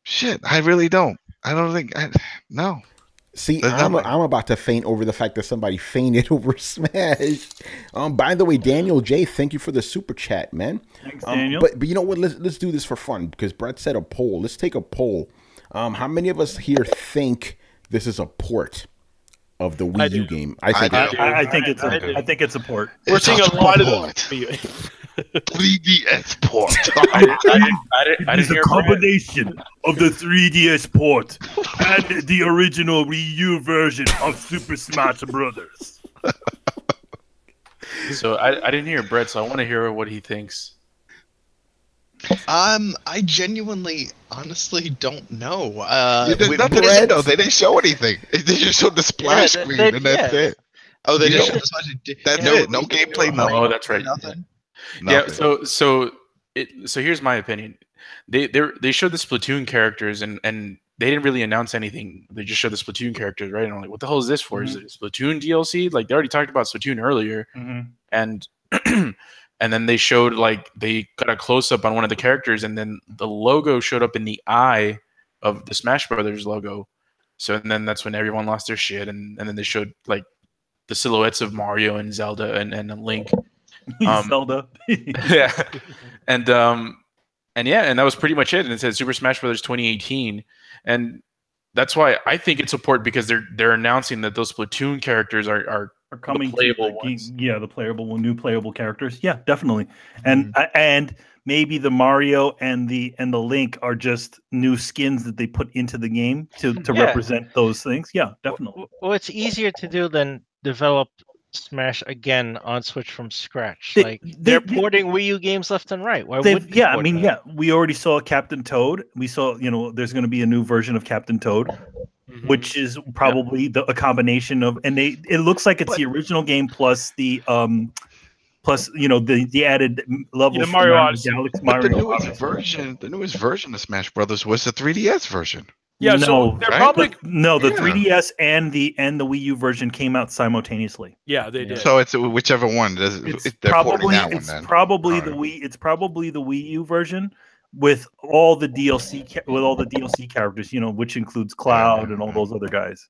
Shit, I really don't. I don't think. No. See, I'm about to faint over the fact that somebody fainted over Smash. By the way, Daniel J, thank you for the super chat, man. Thanks, Daniel. But you know what? Let's do this for fun because Brett said a poll. Let's take a poll. How many of us here think this is a port of the Wii U game? I think it's a port. We're seeing a lot of them. 3DS port. It's a combination of the 3DS port and the original Wii U version of Super Smash Brothers. So I didn't hear Brett, so I want to hear what he thinks. I genuinely, honestly don't know. There's nothing in it, though. They didn't show anything. They just showed the splash screen, and that's it. Oh, they just showed the splash. That's it. No gameplay, nothing. Oh, that's right. Nothing. Yeah. So here's my opinion. They showed the Splatoon characters and they didn't really announce anything. They just showed the Splatoon characters, right? And I'm like, what the hell is this for? Is it Splatoon DLC? Like they already talked about Splatoon earlier, and and then they showed they got a close up on one of the characters, and then the logo showed up in the eye of the Smash Brothers logo. So and then that's when everyone lost their shit, and then they showed the silhouettes of Mario and Zelda and Link. Zelda. Yeah. And that was pretty much it. And it said Super Smash Bros. 2018. And that's why I think it's a port because they're announcing that those Splatoon characters are coming the playable ones. Yeah, the new playable characters. Yeah, definitely. And maybe the Mario and the Link are just new skins that they put into the game to represent those things. Yeah, definitely. Well, it's easier to do than develop Smash again on Switch from scratch. They're porting Wii U games left and right. Why would we already saw Captain Toad. We saw, there's going to be a new version of Captain Toad. which is probably a combination of, and it looks like it's the original game plus the the added levels. Mario Odyssey. Galaxy, But the Mario newest version of Smash Brothers was the 3DS version. Yeah, no, so they're probably the 3DS and the Wii U version came out simultaneously. Yeah, they did. So it's whichever one. It's probably the Wii. It's probably the Wii U version with all the DLC characters, which includes Cloud and all those other guys.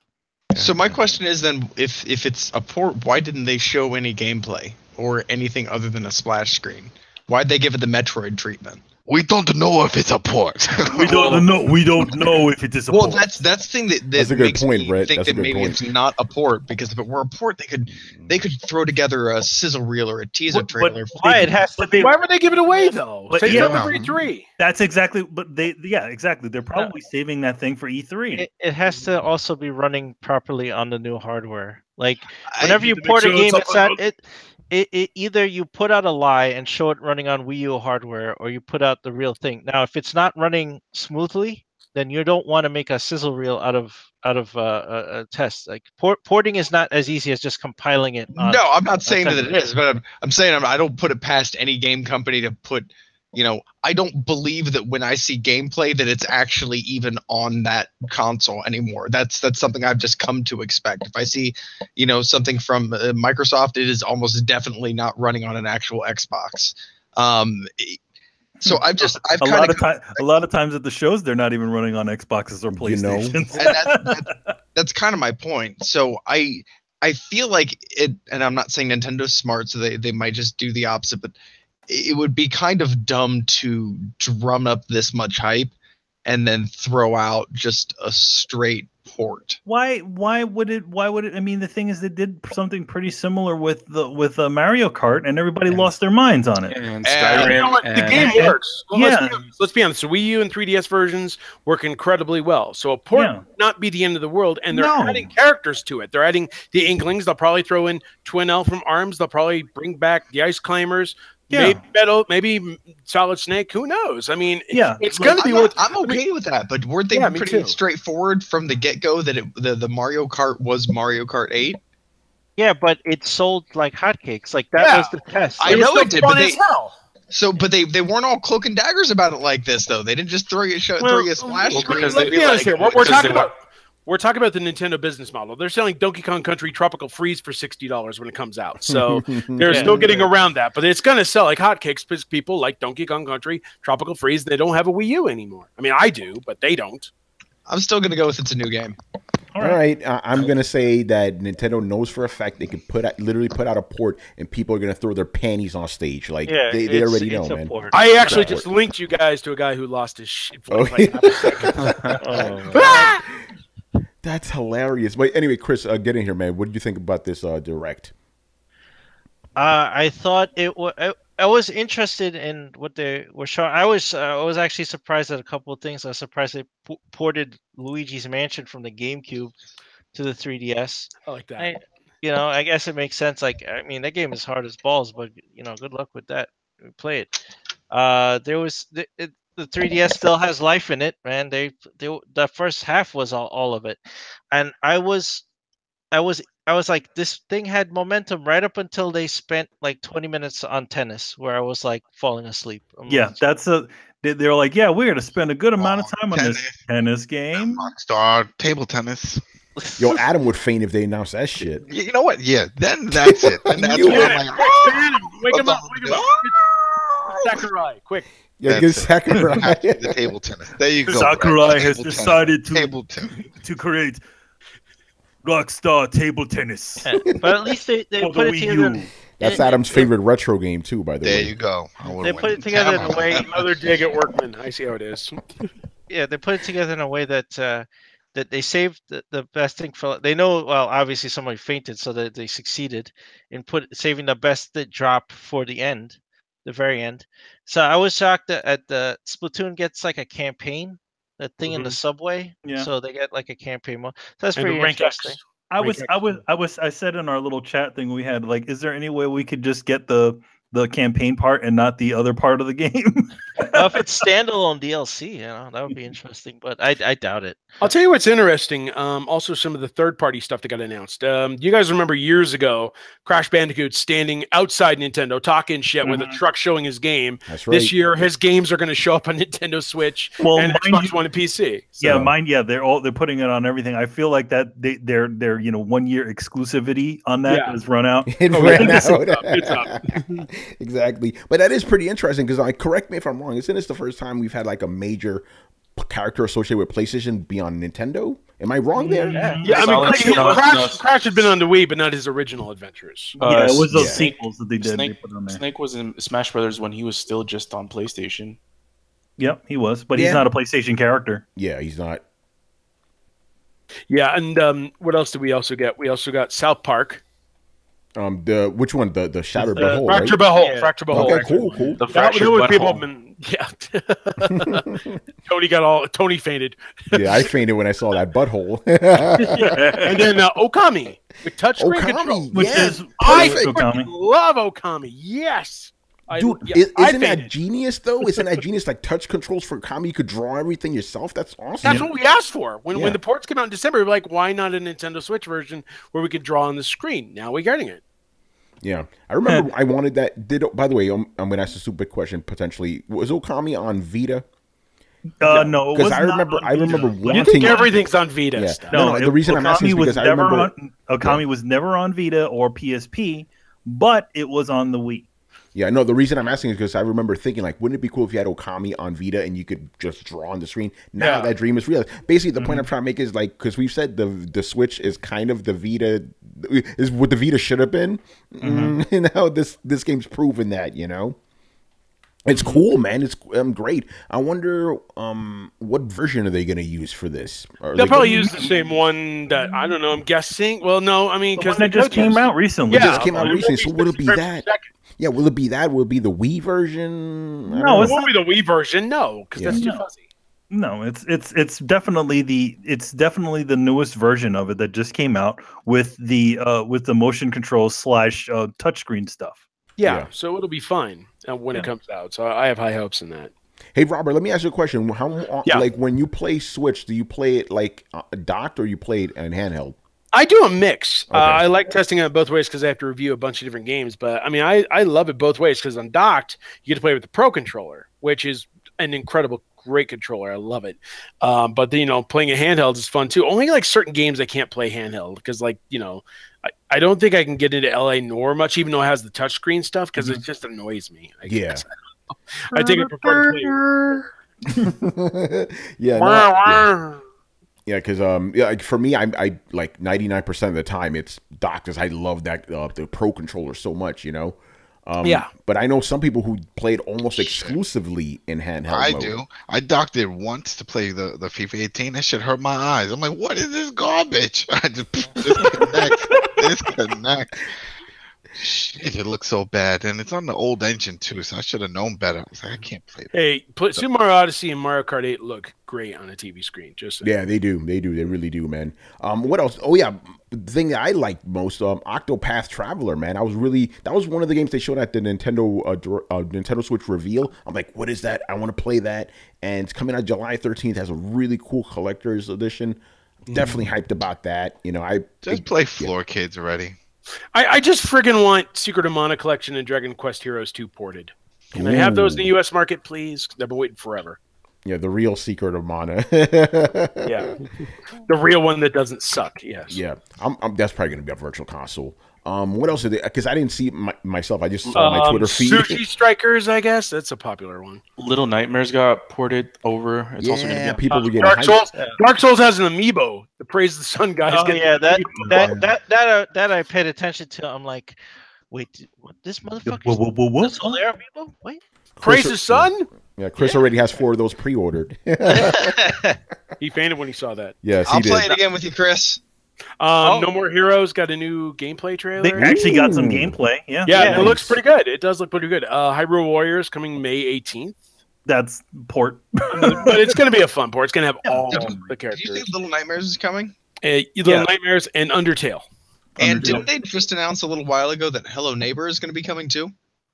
So my question is then, if it's a port, why didn't they show any gameplay or anything other than a splash screen? Why'd they give it the Metroid treatment? We don't know if it's a port. We don't know if it is a port. Well, that's the thing that That's a good makes point, me Brett. think That's a that good maybe point. it's not a port, because if it were a port, they could throw together a sizzle reel or a teaser trailer. Why it has to be? Why would they give it away though? But Save yeah. it for E3. That's exactly. But exactly. They're probably saving that thing for E3. It has to also be running properly on the new hardware. Like whenever you port a game, it's not it. It either you put out a lie and show it running on Wii U hardware, or you put out the real thing. Now, if it's not running smoothly, then you don't want to make a sizzle reel out of a test. Like porting is not as easy as just compiling it. No, I'm not saying that it is, but I'm saying I don't put it past any game company to put. I don't believe that when I see gameplay that it's actually even on that console anymore. That's something I've just come to expect. If I see, something from Microsoft, it is almost definitely not running on an actual Xbox. So a lot of times at the shows they're not even running on Xboxes or PlayStations. And that's kind of my point. So I feel like it, and I'm not saying Nintendo's smart, so they might just do the opposite, but it would be kind of dumb to drum up this much hype and then throw out just a straight port. Why would it? I mean, the thing is, they did something pretty similar with Mario Kart, and everybody lost their minds on it. And Skyrim. The game works. Well, Yeah. let's be honest. The Wii U and 3DS versions work incredibly well. So a port would not be the end of the world, and they're adding characters to it. They're adding the Inklings. They'll probably throw in Twin L from ARMS. They'll probably bring back the Ice Climbers. Maybe Metal, maybe Solid Snake. Who knows? I mean, it's going to be. I'm okay with that, but weren't they pretty straightforward from the get-go that the Mario Kart was Mario Kart 8? Yeah, but it sold like hotcakes. Like that was the test. I know it did, but they weren't all cloak and daggers about it like this, though. They didn't just throw you a splash screen. Let's be honest here. We're talking about the Nintendo business model. They're selling Donkey Kong Country Tropical Freeze for $60 when it comes out. So they're still getting around that. But it's going to sell like hotcakes because people like Donkey Kong Country Tropical Freeze. They don't have a Wii U anymore. I mean, I do, but they don't. I'm still going to go with it's a new game. All right. I'm going to say that Nintendo knows for a fact they can literally put out a port and people are going to throw their panties on stage. Like, they already know, man. I actually just linked you guys to a guy who lost his shit. That's hilarious. But anyway, Chris, get in here, man. What did you think about this Direct? I thought I was interested in what they were showing. I was actually surprised at a couple of things. I was surprised they ported Luigi's Mansion from the GameCube to the 3DS. I like that. I guess it makes sense. Like, I mean, that game is hard as balls, but good luck with that. Play it. There was the 3DS still has life in it, man. The first half was all of it, and I was like, this thing had momentum right up until they spent like 20 minutes on tennis, where I was like falling asleep. They're like, we're gonna spend a good amount of time on this tennis game. Rockstar table tennis. Yo, Adam would faint if they announced that shit. You know what? Yeah, then that's it. Then that's Wake him up! Sakurai, quick. Yeah, get Sakurai. The table tennis. There you go. Sakurai has decided to create Rockstar table tennis. But at least they put it together. That's Adam's favorite retro game too, by the way. There you go. They put it together in a way. Another dig at Workman. I see how it is. Yeah, they put it together in a way that they saved the best thing for. They know, well, obviously somebody fainted, so that they succeeded in saving the best drop for the end, the very end. So I was shocked that the Splatoon gets like a campaign, that thing in the subway. Yeah. So they get like a campaign mode. So that's pretty interesting. I said in our little chat thing we had, like, is there any way we could just get the the campaign part and not the other part of the game. Well, if it's standalone DLC, that would be interesting, but I doubt it. I'll tell you what's interesting. Also, some of the third-party stuff that got announced. You guys remember years ago, Crash Bandicoot standing outside Nintendo talking shit with a truck showing his game. That's right. This year, his games are going to show up on Nintendo Switch and Xbox One and PC. So. Yeah, they're putting it on everything. I feel like that their 1 year exclusivity on that has run out. It ran out. It's up. Exactly, but that is pretty interesting because correct me if I'm wrong. Isn't this the first time we've had like a major character associated with PlayStation be on Nintendo? Am I wrong there? Yeah, I mean, Crash had been on the Wii, but not his original adventures. Yeah, it was those sequels that they did. Snake, they put on there. Snake was in Smash Brothers when he was still just on PlayStation. Yep, he was, but he's not a PlayStation character. Yeah, he's not. Yeah, and what else did we also get? We also got South Park. The which one? The Shattered Behold, right? Fracture Behold. Fracture Behold. Okay, cool. The fractured butthole. Tony fainted. Yeah, I fainted when I saw that butthole. And then Okami with touchscreen control, which is I love Okami. Yes. Dude, isn't that genius though? Isn't that genius? Like touch controls for Okami, you could draw everything yourself. That's awesome. That's what we asked for when the ports came out in December. We were like, why not a Nintendo Switch version where we could draw on the screen? Now we're getting it. Yeah, I remember I wanted that. By the way, I'm going to ask a stupid question. Potentially, was Okami on Vita? No, because I remember wanting. You think everything's on Vita? Yeah. No, the reason I'm asking is because I remember Okami was never on Vita or PSP, but it was on the Wii. Yeah, no, the reason I'm asking is because I remember thinking, like, wouldn't it be cool if you had Okami on Vita and you could just draw on the screen? Now that dream is realized. Basically, the point I'm trying to make is, like, because we've said the Switch is kind of the Vita, is what the Vita should have been. You know, this game's proven that, you know? It's cool, man. It's great. I wonder what version are they going to use for this? They'll probably use the same one that, I don't know, I'm guessing. Well, no, I mean, because it just came out recently. Yeah, it just came out recently, so will it be that? Yeah, will it be that? Will it be the Wii version? No, it won't be the Wii version. No, because that's too fuzzy. No, it's definitely the newest version of it that just came out with the motion control / touchscreen stuff. Yeah, so it'll be fine when it comes out. So I have high hopes in that. Hey, Robert, let me ask you a question. Like when you play Switch, do you play it like docked or you play it in handheld? I do a mix. Okay. I like testing it both ways because I have to review a bunch of different games. But I mean, I love it both ways because on docked, you get to play with the Pro controller, which is an incredible, great controller. I love it. But then, playing a handheld is fun too. Only like certain games I can't play handheld because, like, I don't think I can get into LA Noire much, even though it has the touchscreen stuff, because it just annoys me. I guess. I think I prefer to play. Yeah, because for me, I like 99% of the time it's docked because I love that the Pro controller so much, But I know some people who played almost exclusively in handheld mode. I do. I docked it once to play the FIFA 18. That shit hurt my eyes. I'm like, what is this garbage? I just disconnect. Shit, it looks so bad, and it's on the old engine too. So I should have known better. I was like, I can't play that. Hey, Super Mario Odyssey and Mario Kart 8 look great on a TV screen. Yeah, they do. They really do, man. What else? Oh yeah, the thing that I liked most, Octopath Traveler, man. That was one of the games they showed at the Nintendo Switch reveal. I'm like, what is that? I want to play that, and it's coming out July 13th. It has a really cool collector's edition. Definitely hyped about that. I just play Floor Kids already. I just friggin' want Secret of Mana Collection and Dragon Quest Heroes 2 ported. Can I have those in the U.S. market, please? I've been waiting forever. Yeah, the real Secret of Mana. Yeah, the real one that doesn't suck. Yes. Yeah, that's probably going to be a virtual console. What else did they? Because I didn't see it myself. I just saw my Twitter feed. Sushi Strikers, I guess that's a popular one. Little Nightmares got ported over. It's also going to be people were getting Dark Souls. Dark Souls has an amiibo. The Praise the Sun guys. Oh yeah, that I paid attention to. I'm like, wait, what? This motherfucker? What? Solaire amiibo? Wait. Praise the Sun? Yeah, Chris already has 4 of those pre-ordered. He fainted when he saw that. Yes, I'll play it again with you, Chris. No More Heroes got a new gameplay trailer. They actually got some gameplay. Yeah, it looks pretty good. It does look pretty good. Hyrule Warriors coming May 18th. That's port. But it's going to be a fun port. It's going to have all the characters. Did you think Little Nightmares is coming? Little Nightmares and Undertale. And didn't they just announce a little while ago that Hello Neighbor is going to be coming too?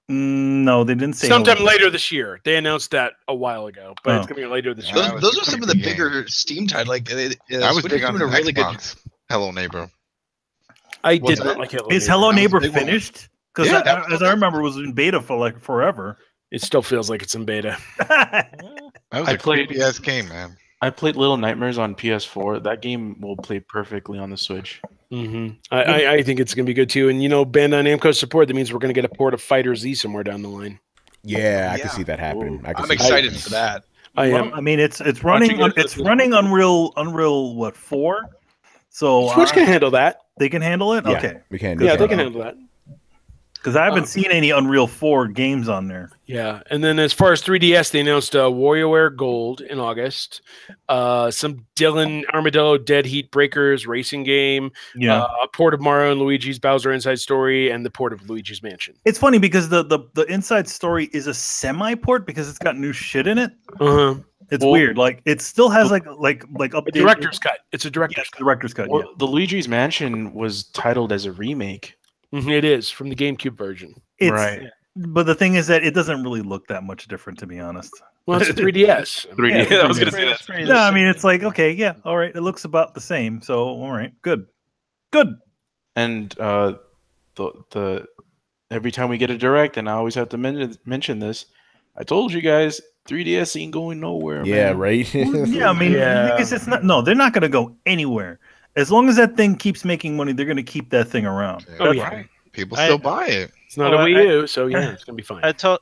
No, they didn't say. Sometime later this year. They announced that a while ago, but it's coming later this year. Those are some of the bigger Steam titles. Like I was Switch big is on doing a really good. Xbox. Hello Neighbor. I What's did not that? like Hello Is Neighbor. Hello Neighbor big one. finished? Because Yeah, as I remember, it was in beta for like forever. It still feels like it's in beta. That was I a played- creepy ass game, man. I played Little Nightmares on PS4. That game will play perfectly on the Switch. I think it's going to be good too. And Bandai Namco support, that means we're going to get a port of Fighter Z somewhere down the line. Yeah, I can Yeah. see that happening. I'm excited for that. I am. I mean, it's running. you get It's running Unreal what 4? So Switch can handle that. they can handle it. Yeah, Okay, we can. Yeah, they can handle that. because I haven't seen any Unreal 4 games on there. Yeah, and then as far as 3DS, they announced WarioWare Gold in August, some Dylan Armadillo Dead Heat Breakers racing game, Yeah, a port of Mario and Luigi's Bowser Inside Story, and the port of Luigi's Mansion. it's funny because the Inside Story is a semi port because it's got new shit in it. Uh-huh. It's Well- weird. Like it still has like A updated director's cut. It's a Yeah, director's it's director's cut. Well, the Luigi's Mansion was titled as a remake. cut. It is from the GameCube version. Yeah. Right. But the thing is that it doesn't really look that much different, to be honest. Well, it's a 3DS. 3D. Yeah, I was gonna say that. No, I mean it's like okay, yeah, all right. It looks about the same. So all right, good. And the every time we get a direct, and I always have to mention this, I told you guys 3DS ain't going nowhere. Yeah, man. right. Yeah, I mean, Yeah. the thing is, it's not. No, they're not going to go anywhere. As long as that thing keeps making money, they're going to keep that thing around. Oh, yeah. Right. People still buy it. It's not Oh, a Wii U, so yeah, it's going to be fine. I told,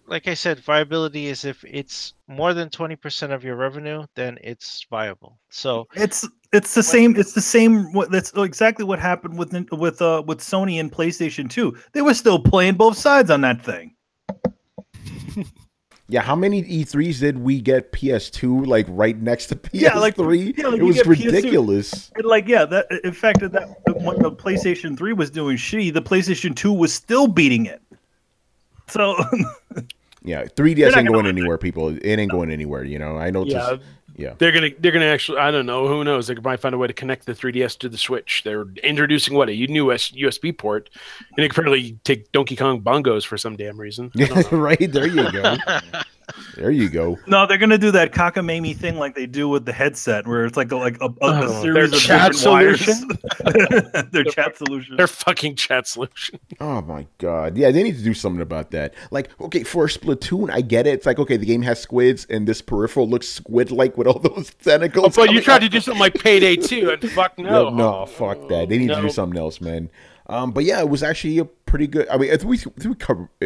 like I said, viability is if it's more than 20% of your revenue, then it's viable. So It's the same. It's the same. That's exactly what happened with Sony and PlayStation 2. They were still playing both sides on that thing. Yeah, how many E3s did we get PS2 like right next to PS3? Yeah, like it you was get PS2. ridiculous. And like, yeah, that in fact that when the PlayStation 3 was doing shitty, the PlayStation 2 was still beating it. So Yeah, They're 3DS not ain't gonna going anywhere, people. It ain't going anywhere, I know. Yeah. Yeah. They're gonna actually, I don't know, who knows? They could probably find a way to connect the 3DS to the Switch. They're introducing a new USB port, and it could apparently take Donkey Kong bongos for some damn reason. I don't know. Right, there you go. There you go. no, they're gonna do that cockamamie thing like they do with the headset, where it's like a series their of chat different wires. solution? Their chat solution. Their fucking chat solution. Oh my god. Yeah, they need to do something about that. Like, okay, for Splatoon, I get it. It's like, okay, the game has squids and this peripheral looks squid-like with all those tentacles. But you coming tried out. to do something like Payday 2, and fuck no. No, fuck that. They need to No. do something else, man. But yeah, it was actually a pretty good. I mean, I think we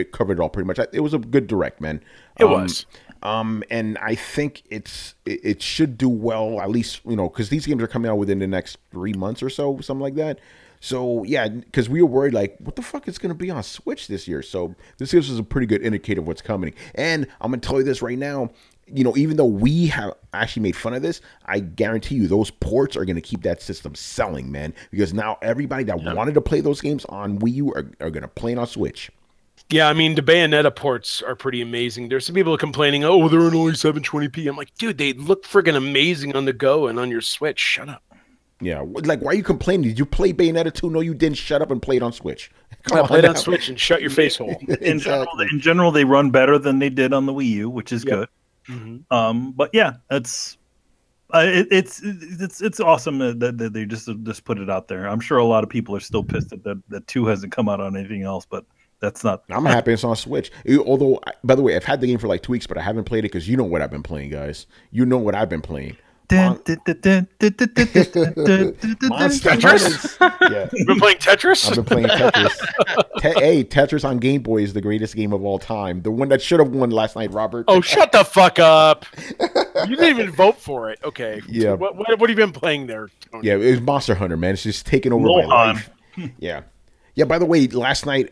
covered it all pretty much. It was a good direct, man. It was. And I think it should do well, at least, because these games are coming out within the next 3 months or so, something like that. So yeah, because we were worried, like, what the fuck is going to be on Switch this year? So this gives us a pretty good indicator of what's coming. And I'm going to tell you this right now, even though we have actually made fun of this, I guarantee you those ports are going to keep that system selling, man. Because now everybody that wanted to play those games on Wii U are going to play it on Switch. Yeah, I mean, the Bayonetta ports are pretty amazing. There's some people complaining, oh, they're in only 720p. I'm like, dude, they look friggin' amazing on the go and on your Switch. Shut up. Yeah, like, why are you complaining? Did you play Bayonetta 2? No, you didn't. Shut up and play it on Switch. I played on Switch and shut your face hole. In general, they run better than they did on the Wii U, which is good. Mm-hmm. But yeah, it's awesome that they just put it out there. I'm sure a lot of people are still pissed that 2 hasn't come out on anything else, but that's not. I'm happy it's on Switch. Although, by the way, I've had the game for like 2 weeks, but I haven't played it because you know what I've been playing, guys. You know what I've been playing. Monster Tetris? Yeah. You've been playing Tetris? I've been playing Tetris. Hey, Tetris on Game Boy is the greatest game of all time. The one that should have won last night, Robert. Oh, shut the fuck up. You didn't even vote for it. Okay. Yeah. What have you been playing there, Tony? Yeah, it was Monster Hunter, man. It's just taking over my life. Yeah. Yeah, by the way, last night,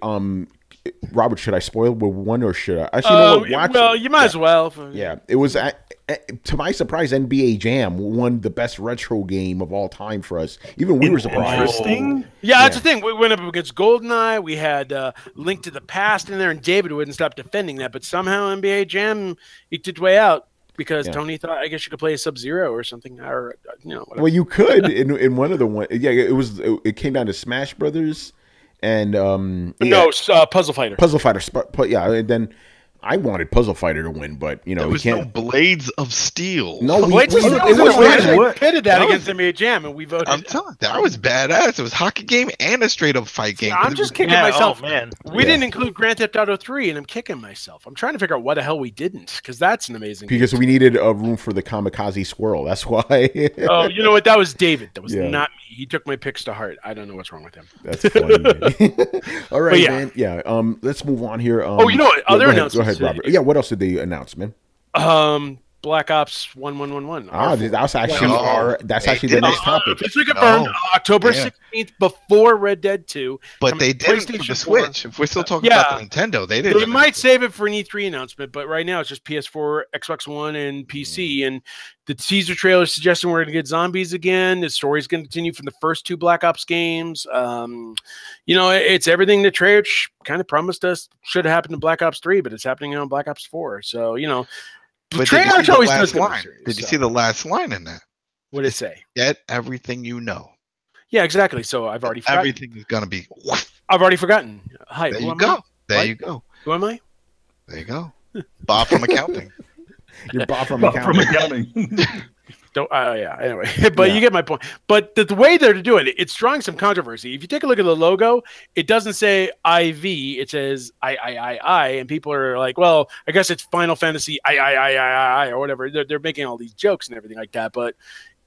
Robert, should I spoil one or should I? Actually, you know what? Watch well, it. you might as well. Yeah, it was, to my surprise, NBA Jam won the best retro game of all time for us. Even we were surprised. Interesting. Yeah, that's the thing. We went up against GoldenEye. We had Link to the Past in there, and David wouldn't stop defending that. But somehow NBA Jam eked its way out because Tony thought, I guess you could play a Sub-Zero or something. Or, whatever. Well, you could in one of the one. Yeah, it came down to Smash Brothers and No, Puzzle Fighter. Puzzle Fighter. Yeah, and then I wanted Puzzle Fighter to win, but you know There we was can't. no Blades of Steel. No, we Blades of Steel it was was random. pitted that against NBA Jam, and we voted. I'm telling you, that was badass. It was a hockey game and a straight up fight game. I'm just kicking myself. Oh, man. We didn't include Grand Theft Auto 3, and I'm kicking myself. I'm trying to figure out why the hell we didn't, because that's an amazing Because we needed a room for the kamikaze squirrel. That's why. Oh, you know what? That was David. That was Yeah. not me. He took my picks to heart. I don't know what's wrong with him. That's funny. Man. All right, yeah. man. Yeah. Let's move on here. Oh, you know what? Other go announcements ahead, today. Robert. Yeah. What else did they announce, man? Black Ops 1111. That's actually the next topic. Officially confirmed October Yeah. 16th before Red Dead 2. But coming they to did it for PlayStation the 4. Switch. If we're still talking about the Nintendo, they didn't. They might save it for an E3 announcement, but right now it's just PS4, Xbox One, and PC. And the teaser trailer is suggesting we're going to get zombies again. The story's going to continue from the first 2 Black Ops games. You know, it's everything the trailer kind of promised us should have happened in Black Ops 3, but it's happening on Black Ops 4. So, you know, But did you see Treyarch the always last does line? serious, Did you so. see the last line in that? What did it say? Get everything you know. Yeah, exactly. So I've already forgotten. Everything is gonna be. I've already forgotten. Hi, There who you am go. I? There What? you go. Who am I? There you go. Bob from accounting. You're Bob from From accounting. accounting. Don't. Yeah. Anyway, but you get my point. But the way they're doing it, it's drawing some controversy. If you take a look at the logo, it doesn't say IV. It says I, and people are like, well, I guess it's Final Fantasy I, or whatever. They're making all these jokes and everything like that. But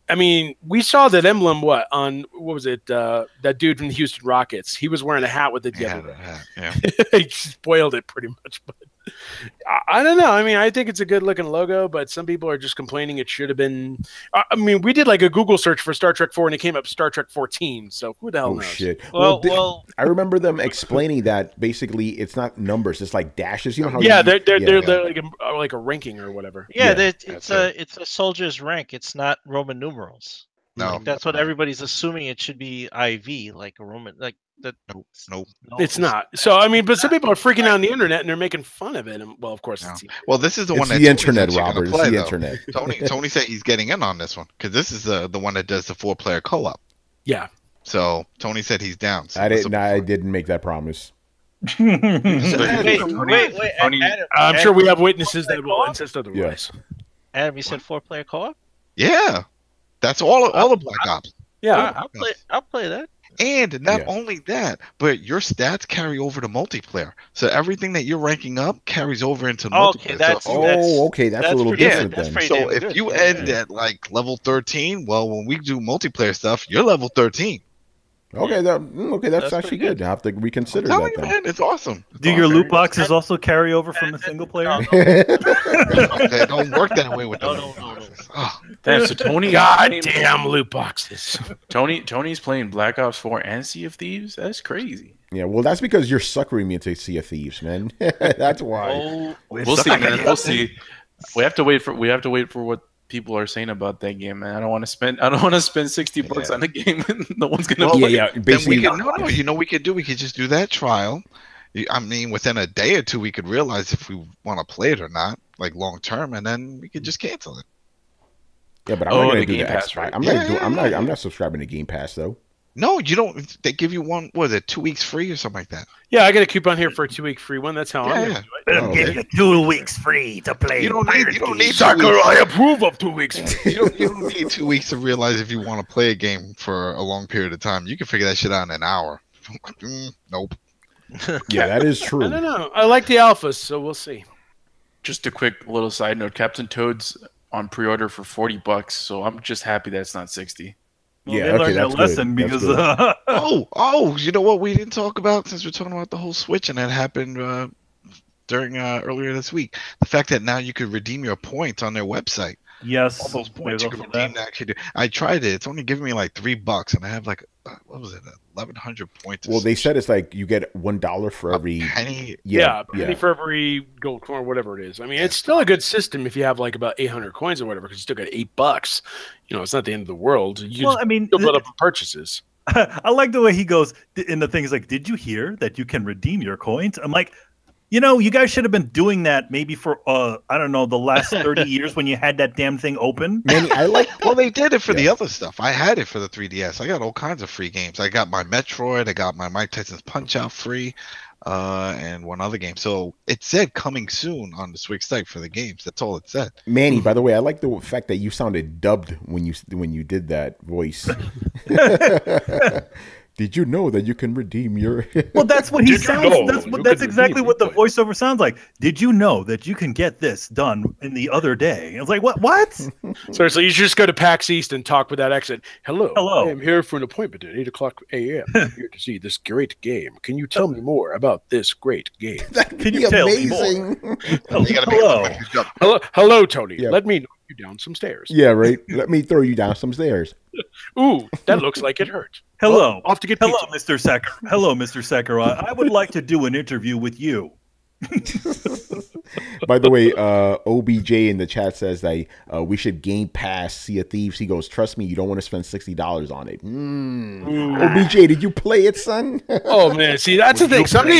I mean, we saw that emblem. What was it? That dude from the Houston Rockets. He was wearing a hat with it the other day. Yeah. He spoiled it pretty much. But I don't know. I mean, I think it's a good looking logo, but some people are just complaining it should have been. I mean, we did like a Google search for Star Trek 4 and it came up Star Trek 14. So who the hell Oh knows? shit! Well, I remember them explaining that basically it's not numbers; it's like dashes. You know how? Yeah, you, they're like a ranking or whatever. yeah, Yeah, it's a soldier's rank. It's not Roman numerals. No. Like, that's what everybody's assuming. It should be IV, like a Roman, like that. Nope. No, It's not. So I mean, but some people are freaking out on the internet and they're making fun of it. And, well, of course, No. it's Well, this is the one It's that the Tony internet, said you're gonna Robert. It's play, the though. internet. Tony said he's getting in on this one because this is the one that does the 4-player co-op. yeah. So Tony said he's down. So I this didn't. will be I fun. didn't make that promise. wait, Tony- Adam, I'm sure we have witnesses four-player that will co-op? insist otherwise. Adam, you said 4-player co-op. Yeah, that's all the Black Ops. Yeah. I'll play that. And not Yeah. only that, but your stats carry over to multiplayer. So everything that you're ranking up carries over into Okay, multiplayer. that's- so, Okay, that's a that's little pretty good. different That's then. pretty so damn if good. you Yeah, end yeah. at like level 13, well, when we do multiplayer stuff, you're level 13. Okay, that's That's actually pretty good. I have to reconsider Tell that you, then. man, it's awesome. It's Do your awesome. loot boxes also carry over from the single player? They don't work that way with No, the no, loot no, no. boxes. Oh, Damn, so Tony, God damn loot boxes. Tony's playing Black Ops 4 and Sea of Thieves. That's crazy. Yeah, well, that's because you're suckering me into Sea of Thieves, man. That's why. Oh, We'll see, man. We'll see. We have to wait for what people are saying about that game, man. I don't want to spend $60 on a game and no one's gonna Well, play. yeah, it. yeah. then we Basically, can, no, you know what we could do? We could just do that trial. I mean, within a day or two, we could realize if we want to play it or not, like long term, and then we could just cancel it. yeah, but I'm Oh, not going the to do Game the Pass, Xbox. right? I'm not subscribing to Game Pass though. No, you don't. They give you one. What is it? 2 weeks free or something like that? Yeah, I got a coupon here for a 2-week free one. That's how I'm Yeah, gonna yeah. do it. Oh, Give okay. you 2 weeks free to play. You don't need 2 Sucker, weeks. I approve of 2 weeks. You don't need 2 weeks to realize if you want to play a game for a long period of time. You can figure that shit out in an hour. Nope. Yeah, that is I true. don't know. I like the alphas, so we'll see. Just a quick little side note: Captain Toad's on pre-order for $40, so I'm just happy that's not 60. Well, Yeah, they okay, learned their that's good. lesson That's because good. Oh, you know what we didn't talk about since we're talking about the whole Switch, and that happened during earlier this week. The fact that now you could redeem your points on their website. yes, All those points they you go can for redeem that. to actually do. I tried it. It's only giving me like $3, and I have like what was it, 1,100 points. Well, they said it's like you get $1 for every. penny. Yeah, penny for every gold coin or whatever it is. I mean, it's still a good system if you have like about 800 coins or whatever, because you still got $8. You know, it's not the end of the world. You Well, I mean, still build up on purchases. I like the way he goes in the things like, "Did you hear that you can redeem your coins?" I'm like, You know, you guys should have been doing that maybe for I don't know, the last 30 years when you had that damn thing open. Manny, I like. Well, they did it for the other stuff. I had it for the 3DS. I got all kinds of free games. I got my Metroid. I got my Mike Tyson's Punch Out free, and one other game. So it said coming soon on the Switch site for the games. That's all it said. Manny, by the way, I like the fact that you sounded dubbed when you did that voice. Did you know that you can redeem your? Well, that's what he Did you sounds. know That's you exactly could what the redeem voiceover sounds like. Did you know that you can get this done in the other day? I was like, what? Seriously, you should just go to PAX East and talk with that accent. Hello. Hello. I am here for an appointment at 8 o'clock a.m. I'm here to see this great game. Can you tell me more about this great game? Can you tell me more? You gotta pick Hello. up Hello, Tony. Yeah. Let me knock you down some stairs. Yeah, right. Let me throw you down some stairs. Ooh, that looks like it hurt. Hello. Well, off to get Hello, pizza. Mr. Sakur. Hello, Mr. Sakurai. I would like to do an interview with you. By the way, OBJ in the chat says that we should Game Pass Sea of Thieves. He goes, trust me, you don't want to spend $60 on it. OBJ, did you play it, son? Oh man, see that's the thing. Some of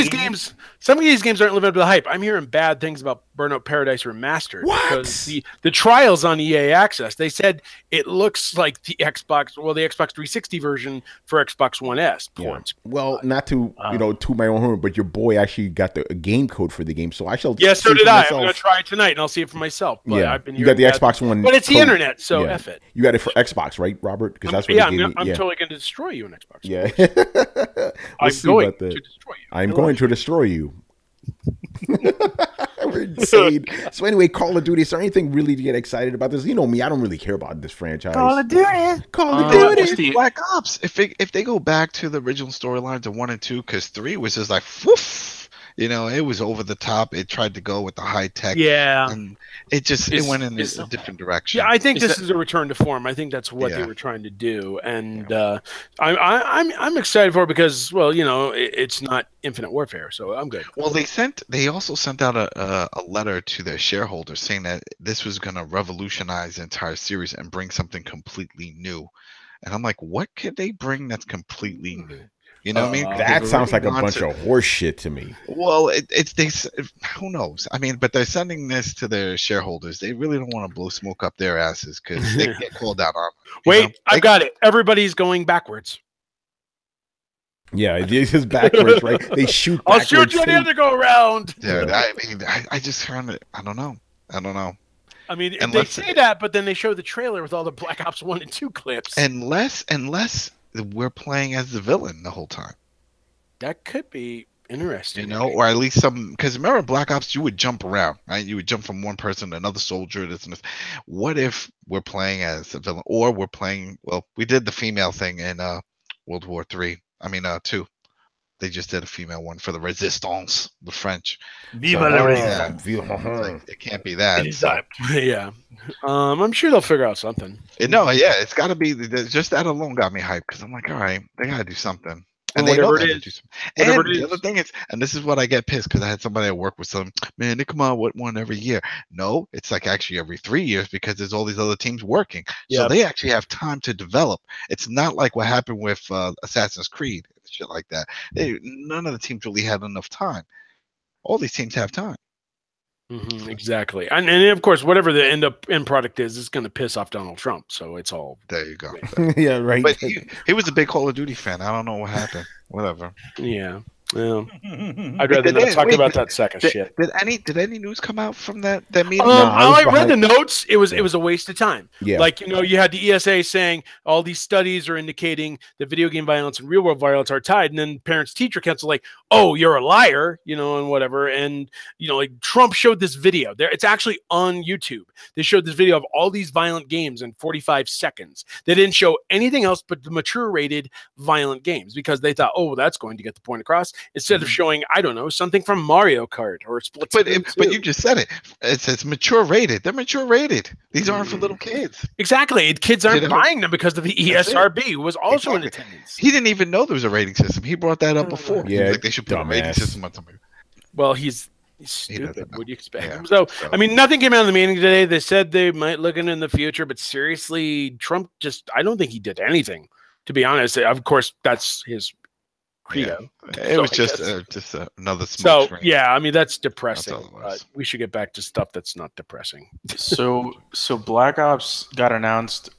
these games aren't living up to the hype. I'm hearing bad things about Burnout Paradise Remastered because the trials on EA Access, they said it looks like the Xbox 360 version for Xbox One S ports. Yeah. Well, not to to my own horn, but your boy actually got the game code for the game, so I shall. Yeah, so see did for I. myself. I'm gonna try it tonight, and I'll see it for myself. But Yeah, I've been you got the hearing bad Xbox One, but it's the code. internet, so Yeah. F it. You got it for Xbox, right, Robert? Because that's what Yeah, they gave I'm me. totally going to destroy you in Xbox. Yeah, I'm going to destroy you. I'm going to destroy you. We're insane. So anyway, Call of Duty. Is there anything really to get excited about this? You know me, I don't really care about this franchise. Call of Duty. Call of Duty. Black Ops. If they go back to the original storylines of 1 and 2, because 3 was just like woof. It was over the top. It tried to go with the high tech. Yeah. And it went in a different direction. Yeah, I think this is a return to form. I think that's what they were trying to do, and I'm excited for it because, well, it's not Infinite Warfare, so I'm good. Well, they also sent out a letter to their shareholders saying that this was going to revolutionize the entire series and bring something completely new. And I'm like, what could they bring that's completely new? You know what I mean? That sounds like a bunch of horse shit to me. Well, who knows? I mean, but they're sending this to their shareholders. They really don't want to blow smoke up their asses because they get called out on. Wait, I got it. Everybody's going backwards. Yeah, it is backwards, right? They shoot backwards. I'll shoot you the other go around. Yeah, I mean, I just found it. I don't know. I mean, they say that, but then they show the trailer with all the Black Ops 1 and 2 clips. Unless we're playing as the villain the whole time. That could be interesting. Or at least because remember Black Ops, you would jump around, right? You would jump from one person to another soldier, this and this. What if we're playing as a villain, or we're playing, well, we did the female thing in World War 2. They just did a female one for the Resistance, the French. Viva la Resistance. It can't be that. So. Yeah. I'm sure they'll figure out something. It's got to be. Just that alone got me hyped because I'm like, all right, they got to do something. And they know they do something. And the other thing is, and this is what I get pissed because I had somebody at work with some, man, they come out with one every year. No, it's like actually every 3 years because there's all these other teams working. So they actually have time to develop. It's not like what happened with Assassin's Creed, shit like that. None of the teams really had enough time. All these teams have time. Exactly. And of course, whatever the end product is going to piss off Donald Trump. So it's all. There you go. Yeah, right. But he was a big Call of Duty fan. I don't know what happened. Whatever. Yeah. Well, I'd rather not talk about that second shit. Did any news come out from that meeting? I read the notes. It was a waste of time. Yeah. Like, you had the ESA saying all these studies are indicating that video game violence and real world violence are tied, and then parents teacher council like, oh, you're a liar, and whatever. And like Trump showed this video there. It's actually on YouTube. They showed this video of all these violent games in 45 seconds. They didn't show anything else but the mature rated violent games because they thought, oh, that's going to get the point across. Instead of showing, I don't know, something from Mario Kart or Splatoon. But you just said it. It's mature rated. They're mature rated. These aren't for little kids. Exactly. Kids aren't buying them because of the ESRB, who was also in attendance. He didn't even know there was a rating system. He brought that up before. Yeah, like they should put a rating system on something. Well, he's stupid. What do you expect? Yeah. So, I mean, nothing came out of the meeting today. They said they might look in the future, but seriously, Trump I don't think he did anything, to be honest. Of course, that's his credo. It So was I just guess- another smoke So screen. yeah, I mean that's depressing. That's all it was. But we should get back to stuff that's not depressing. So Black Ops got announced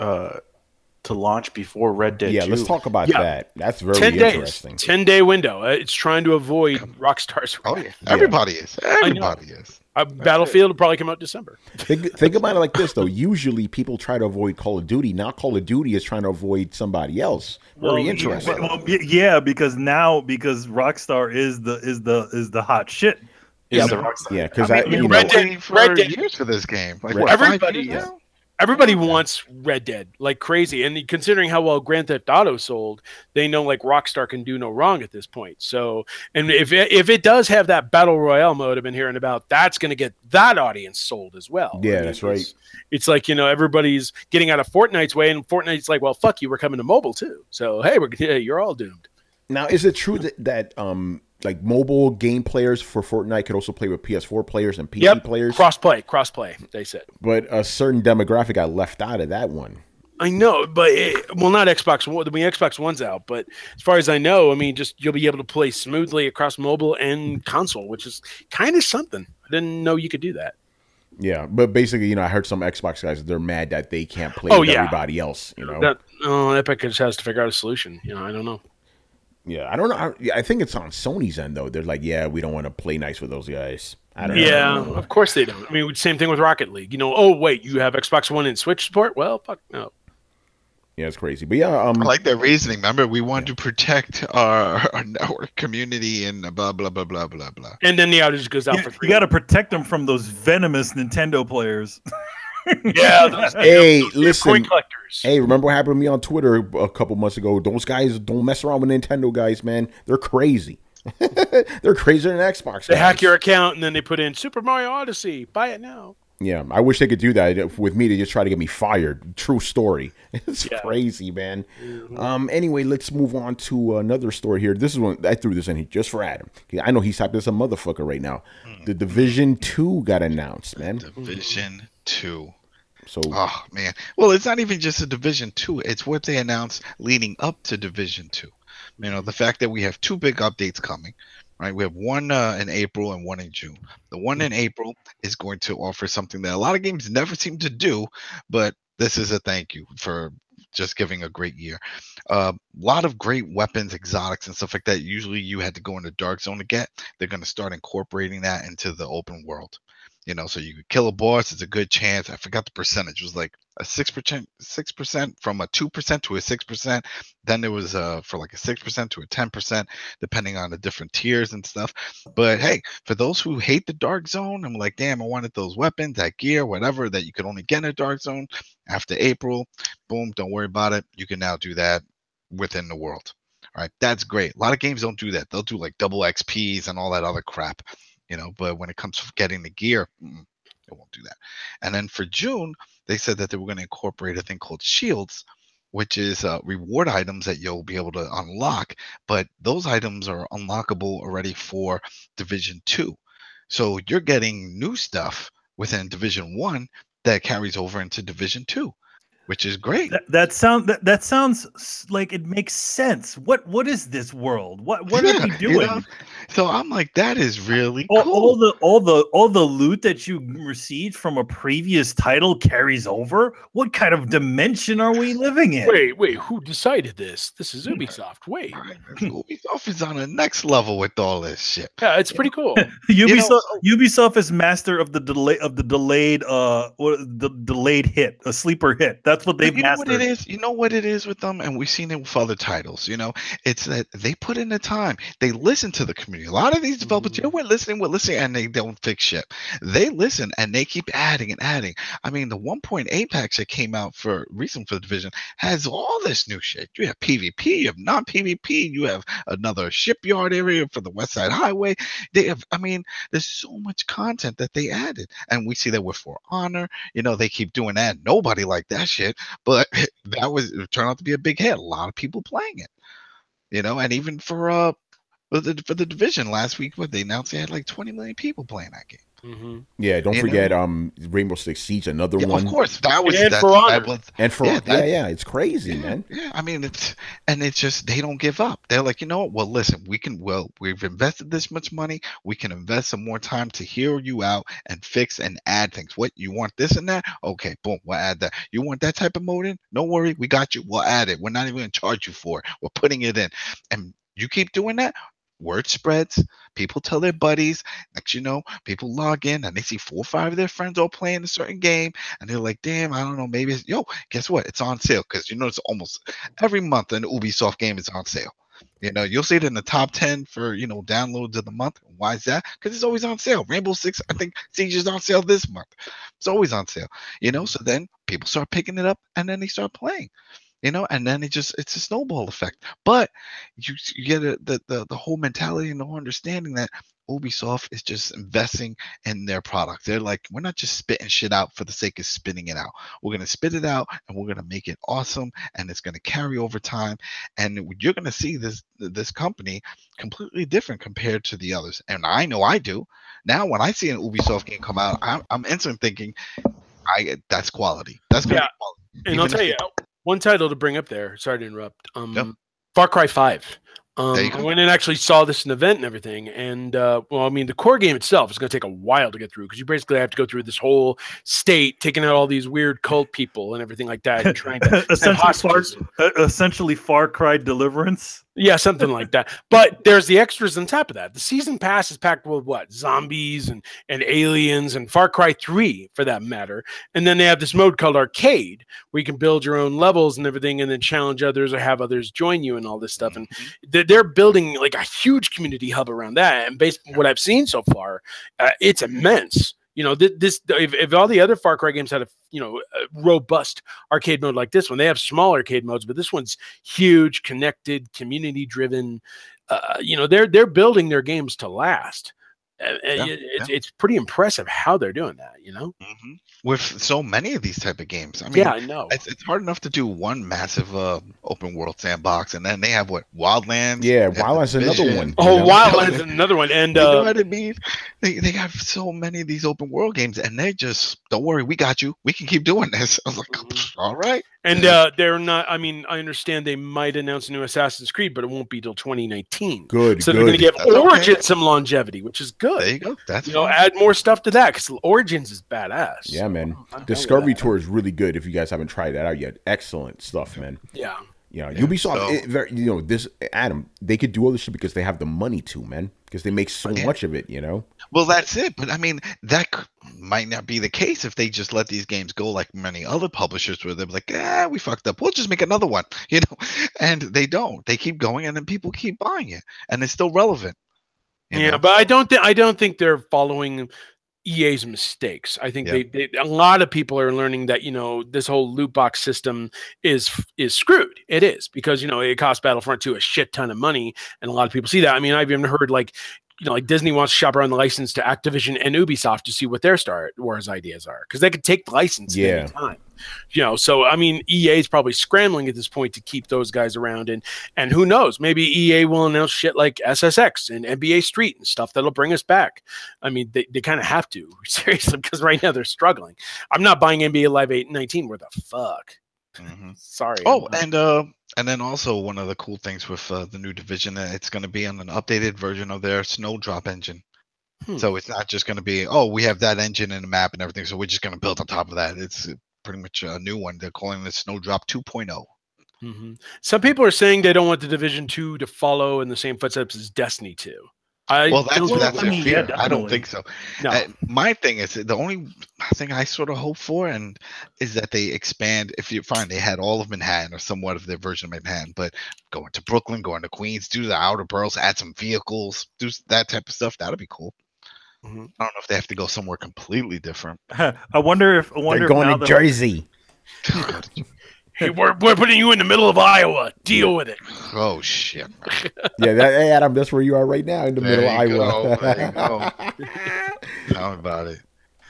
to launch before Red Dead 2. Yeah, let's talk about Yeah. that. That's very 10 days, interesting. 10-day window. It's trying to avoid Rockstar's. Oh yeah, everybody is. Everybody is. Battlefield will probably come out December. Think about it like this, though. Usually, people try to avoid Call of Duty. Now, Call of Duty is trying to avoid somebody else. Very interesting. Yeah, because Rockstar is the hot shit. Is the Rockstar. Yeah, because We've been waiting for years for this game. Like what, 5 years now? Everybody wants Red Dead like crazy, and considering how well Grand Theft Auto sold, they know like Rockstar can do no wrong at this point. So, and if it does have that battle royale mode I've been hearing about, that's going to get that audience sold as well. Yeah, I mean, that's right. It's like everybody's getting out of Fortnite's way, and Fortnite's like, well, fuck you, we're coming to mobile too. So hey, you're all doomed. Now, is it true that like mobile game players for Fortnite could also play with PS4 players and PC players? Crossplay, they said. But a certain demographic got left out of that one. I know, but not Xbox One. I mean, Xbox One's out, but as far as I know, I mean, just you'll be able to play smoothly across mobile and console, which is kind of something. I didn't know you could do that. Yeah, but basically, I heard some Xbox guys, they're mad that they can't play with everybody else. Epic just has to figure out a solution. I don't know. Yeah, I don't know. I think it's on Sony's end, though. They're like, yeah, we don't want to play nice with those guys. I don't know. Yeah, of course they don't. I mean, same thing with Rocket League. Oh, wait, you have Xbox One and Switch support? Well, fuck no. Yeah, it's crazy. But yeah, I like their reasoning. Remember, we wanted to protect our network community and blah, blah, blah, blah, blah, blah. And then the outage goes out for 3 You got to protect them from those venomous Nintendo players. Yeah. Listen. Coin collectors. Hey, remember what happened to me on Twitter a couple months ago? Those guys don't mess around with Nintendo guys, man. They're crazy. They're crazier than Xbox guys. They hack your account and then they put in Super Mario Odyssey. Buy it now. Yeah, I wish they could do that. With me, they just try to get me fired. True story. It's crazy, man. Mm-hmm. Anyway, let's move on to another story here. This is one I threw this in here just for Adam. I know he's happy as a motherfucker right now. The Division 2 got announced, man. Division 2. So, oh man. Well, it's not even just a Division 2. It's what they announced leading up to Division 2. The fact that we have 2 big updates coming. Right, we have one in April and one in June. The one in April is going to offer something that a lot of games never seem to do, but this is a thank you for just giving a great year. A lot of great weapons, exotics, and stuff like that. Usually you had to go into Dark Zone to get. They're going to start incorporating that into the open world. So you could kill a boss. It's a good chance. I forgot the percentage. It was like a 6% from a 2% to a 6%. Then there was for like a 6% to a 10%, depending on the different tiers and stuff. But hey, for those who hate the Dark Zone, I'm like, damn, I wanted those weapons, that gear, whatever that you could only get in a Dark Zone. After April, boom, don't worry about it. You can now do that within the world. All right, that's great. A lot of games don't do that. They'll do like double XPs and all that other crap. But when it comes to getting the gear, it won't do that. And then for June, they said that they were going to incorporate a thing called shields, which is reward items that you'll be able to unlock. But those items are unlockable already for Division 2. So you're getting new stuff within Division 1 that carries over into Division 2. Which is great. That sounds like it makes sense. What is this world? What are we doing? So I'm like, that is really cool. All the loot that you received from a previous title carries over. What kind of dimension are we living in? Wait, who decided this? This is Ubisoft. Wait, Ubisoft is on the next level with all this shit. Yeah, it's pretty cool. Ubisoft is master of the delayed hit, a sleeper hit. That's what they've mastered. What it is? You know what it is with them, and we've seen it with other titles. It's that they put in the time. They listen to the community. A lot of these developers, we're listening, and they don't fix shit. They listen and they keep adding and adding. I mean, the 1.8 patch that came out recently for the Division has all this new shit. You have PvP, you have non-PvP, you have another shipyard area for the West Side Highway. There's so much content that they added, and we see that with For Honor. They keep doing that. Nobody liked that shit, but it turned out to be a big hit. A lot of people playing it, and even for the Division last week, they announced they had like 20 million people playing that game. Yeah, don't You forget Rainbow Six Siege, another Yeah, one. of course, that was And that, For Honor. that was And for yeah, that- yeah, it's crazy, man. Yeah, I mean it's just they don't give up. They're like, you know what? Well, listen, we've invested this much money. We can invest some more time to hear you out and fix and add things. What you want this and that? Okay, boom, we'll add that. You want that type of mode in? Don't worry, we got you. We'll add it. We're not even gonna charge you for it. We're putting it in. And you keep doing that, word spreads. People tell their buddies. Next, you know, people log in and they see 4 or 5 of their friends all playing a certain game, and they're like, "Damn, I don't know. Maybe yo, guess what? It's on sale." Because you know, it's almost every month an Ubisoft game is on sale. You know, you'll see it in the top 10 for downloads of the month. Why is that? Because it's always on sale. Rainbow Six, I think Siege is on sale this month. It's always on sale. So then people start picking it up, and then they start playing. And then it's a snowball effect. But you get the whole mentality and the whole understanding that Ubisoft is just investing in their product. They're like, we're not just spitting shit out for the sake of spitting it out. We're gonna spit it out and we're gonna make it awesome, and it's gonna carry over time. And you're gonna see this company completely different compared to the others. And I know I do. Now when I see an Ubisoft game come out, I'm instantly thinking, that's quality. That's gonna be quality. And I'll tell you, one title to bring up there. Sorry to interrupt. Yep. Far Cry 5. There you I go. went and actually saw this in an event and everything. And the core game itself is going to take a while to get through because you basically have to go through this whole state, taking out all these weird cult people and everything like that, and trying to essentially Far Cry Deliverance. Yeah, something like that. But there's the extras on top of that. The season pass is packed with what? Zombies and aliens and Far Cry 3 for that matter. And then they have this mode called Arcade where you can build your own levels and everything and then challenge others or have others join you and all this stuff. And they're building like a huge community hub around that. And based on what I've seen so far, it's immense. If all the other Far Cry games had a robust arcade mode like this one, they have small arcade modes, but this one's huge, connected, community driven. They're building their games to last. It's pretty impressive how they're doing that. With so many of these type of games. I mean, yeah, I know it's hard enough to do one massive open world sandbox, and then they have Wildlands. Yeah, Wildlands is another one. Oh, Wildlands is another one, and you know what I mean? They have so many of these open world games, and they just don't worry, we got you. We can keep doing this. I was like, all right. And they're not. I mean, I understand they might announce a new Assassin's Creed, but it won't be till 2019. Good. So they're going to give Origins some longevity, which is good. There you go. That's add more stuff to that because Origins is badass. Yeah, man. Discovery Tour is really good. If you guys haven't tried that out yet, excellent stuff, man. Yeah. Ubisoft. This Adam, they could do all this shit because they have the money to, man. Because they make so much of it, Well, that's it. But I mean, that might not be the case if they just let these games go like many other publishers where they're like, we fucked up. We'll just make another one, And they don't. They keep going, and then people keep buying it, and it's still relevant. But I don't think they're following EA's mistakes. I think a lot of people are learning that this whole loot box system is screwed. It is because it costs Battlefront 2 a shit ton of money, and a lot of people see that. I mean, I've even heard like Disney wants to shop around the license to Activision and Ubisoft to see what their Star Wars ideas are because they could take the license at any time. So I mean, EA is probably scrambling at this point to keep those guys around, and who knows? Maybe EA will announce shit like SSX and NBA Street and stuff that'll bring us back. I mean, they kind of have to seriously because right now they're struggling. I'm not buying NBA Live 8-19. Where the fuck? Sorry. Oh, and then also one of the cool things with the new Division, it's going to be on an updated version of their Snowdrop engine. So it's not just going to be, we have that engine and the map and everything, so we're just going to build on top of that. It's pretty much a new one. They're calling it Snowdrop 2.0. Some people are saying they don't want the Division 2 to follow in the same footsteps as Destiny 2. That's their fear. I don't think so. No. My thing is the only thing I sort of hope for is that they expand. If you find they had all of Manhattan or somewhat of their version of Manhattan, but going to Brooklyn, going to Queens, do the outer boroughs, add some vehicles, do that type of stuff. That'd be cool. I don't know if they have to go somewhere completely different. I wonder if they're going to Jersey. Hey, we're putting you in the middle of Iowa. Deal with it. Oh shit. Hey Adam, that's where you are right now in the middle of Iowa. There you go. Tell me about it.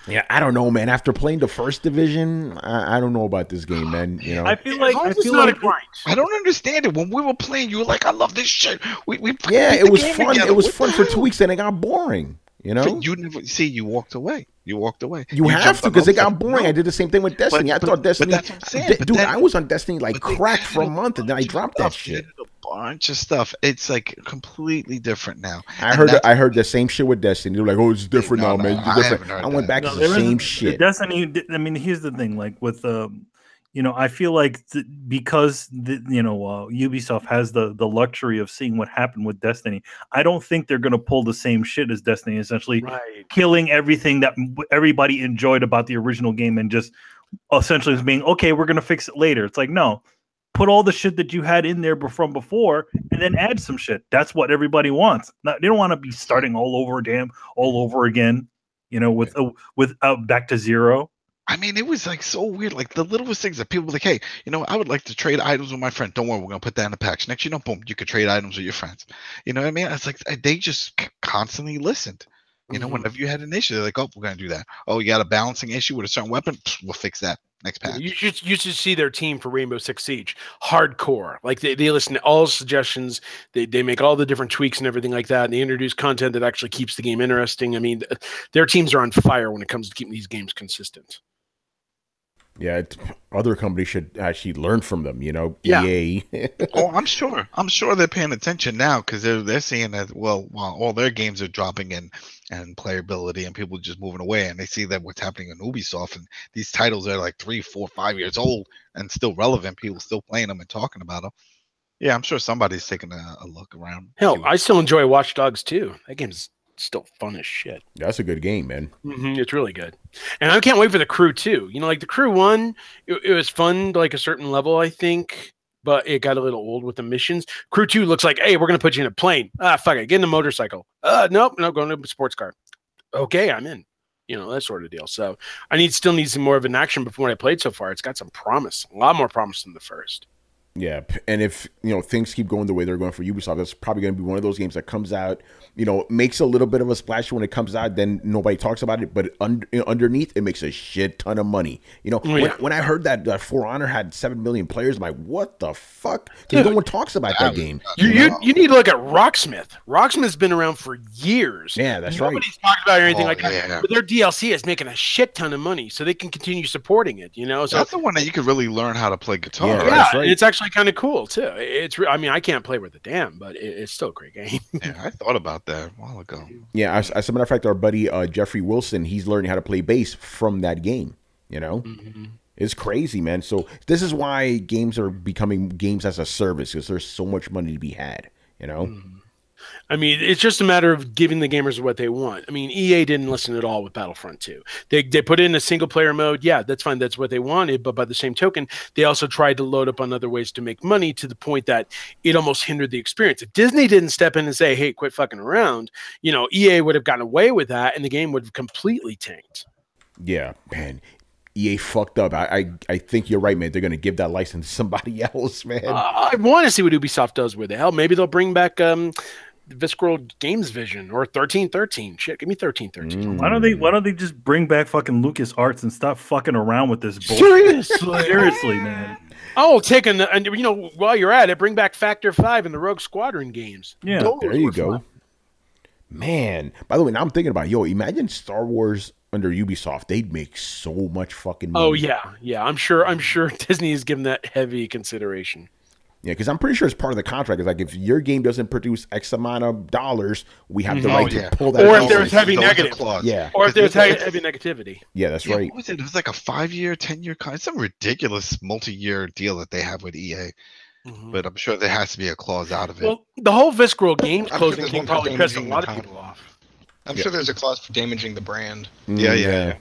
Yeah, I don't know, man. After playing the first Division, I don't know about this game, man. I feel like I don't understand it. When we were playing, you were like, "I love this shit." We it was fun. It was fun for 2 weeks, and it got boring. You know, you never see. You walked away. You walked away. you have jumped to on because it got overtake. boring. No. I did the same thing with Destiny. I thought Destiny, that's what I'm saying. But dude, then- I was on Destiny like but they crack for a added month, and then I bunch of dropped that stuff. They shit. added a bunch of stuff. It's like completely different now. I And I heard the same shit with Destiny. They're like, oh, it's different No, now, man. no, It's I different. haven't heard I went that. back No, to there the is same a- shit. Destiny. I mean, here's the thing. Like with you know, I feel like because you know Ubisoft has the luxury of seeing what happened with Destiny. I don't think they're going to pull the same shit as Destiny, essentially Right. killing everything that everybody enjoyed about the original game and just essentially being okay. We're going to fix it later. It's like no. Put all the shit that you had in there from before, and then add some shit. That's what everybody wants. They don't want to be starting all over again. You know, with back to zero. I mean, it was like so weird. Like the littlest things that people were like, hey, you know, I would like to trade items with my friend. Don't worry, we're gonna put that in the patch. Next, you know, boom, you could trade items with your friends. You know what I mean? It's like they just constantly listened. You know, whenever you had an issue, they're like, oh, we're gonna do that. Oh, you got a balancing issue with a certain weapon? Pfft, we'll fix that next patch. You should see their team for Rainbow Six Siege. Hardcore. Like they listen to all suggestions. They make all the different tweaks and everything like that. And they introduce content that actually keeps the game interesting. I mean, their teams are on fire when it comes to keeping these games consistent. Yeah, other companies should actually learn from them. You know, Yeah. EA. Oh, I'm sure they're paying attention now because they're seeing that while all their games are dropping in and playability and people just moving away, and they see that what's happening in Ubisoft and these titles are like 3, 4, 5 years old and still relevant. People still playing them and talking about them. Yeah, I'm sure somebody's taking a look around. Hell, I still enjoy Watch Dogs too. That game's still fun as shit. That's a good game, man. It's really good, and I can't wait for the Crew 2. You know, like the Crew 1, it was fun to like a certain level, I think, but it got a little old with the missions. Crew 2 looks like, hey, we're gonna put you in a plane. Ah, fuck it, get in a motorcycle. Nope, going to a sports car. Okay, I'm in. You know, that sort of deal. So I still need some more of an action before what I played so far. It's got some promise, a lot more promise than the first. Yeah, and if things keep going the way they're going for Ubisoft, that's probably going to be one of those games that comes out, makes a little bit of a splash when it comes out. Then nobody talks about it, but underneath it makes a shit ton of money. When I heard that For Honor had 7 million players, I'm like, what the fuck? Because no one talks about that game. You need to look at Rocksmith. Rocksmith's been around for years. Yeah, that's right. Nobody's talked about it or anything like that. Yeah. But their DLC is making a shit ton of money, so they can continue supporting it. So That's the one that you could really learn how to play guitar. Yeah, right? that's right. it's actually kind of cool too. I mean, I can't play with a damn, but it's still a great game. Yeah, I thought about that a while ago. Yeah, as a matter of fact, our buddy Jeffrey Wilson, he's learning how to play bass from that game. It's crazy, man. So this is why games are becoming games as a service, because there's so much money to be had. I mean, it's just a matter of giving the gamers what they want. I mean, EA didn't listen at all with Battlefront 2. They put in a single player mode. Yeah, that's fine. That's what they wanted. But by the same token, they also tried to load up on other ways to make money to the point that it almost hindered the experience. If Disney didn't step in and say, hey, quit fucking around, EA would have gotten away with that and the game would have completely tanked. Yeah, man. EA fucked up. I think you're right, man. They're going to give that license to somebody else, man. I want to see what Ubisoft does with it. Hell, maybe they'll bring back Visceral Games Vision or 1313. Shit, give me 1313. Why don't they just bring back fucking Lucas Arts and stop fucking around with this bullshit? Seriously, man. Oh, and while you're at it, bring back Factor 5 and the Rogue Squadron games. Yeah, Those there you were go. fun. Man, by the way, now I'm thinking about imagine Star Wars under Ubisoft. They'd make so much fucking money. Oh yeah. I'm sure Disney is giving that heavy consideration. Yeah, because I'm pretty sure it's part of the contract. It's like if your game doesn't produce X amount of dollars, we have the right to pull that. Or if out. there's heavy Those are negative. clause. Yeah. Or if there's heavy negativity. Yeah, that's Yeah, right. what was it? It was like a 5-year, 10-year It's some ridiculous multi-year deal that they have with EA. But I'm sure there has to be a clause out of it. Well, the whole Visceral Games I'm sure closing there's thing one for probably pissed a damaging lot the of people off. I'm sure there's a clause for damaging the brand. Yeah.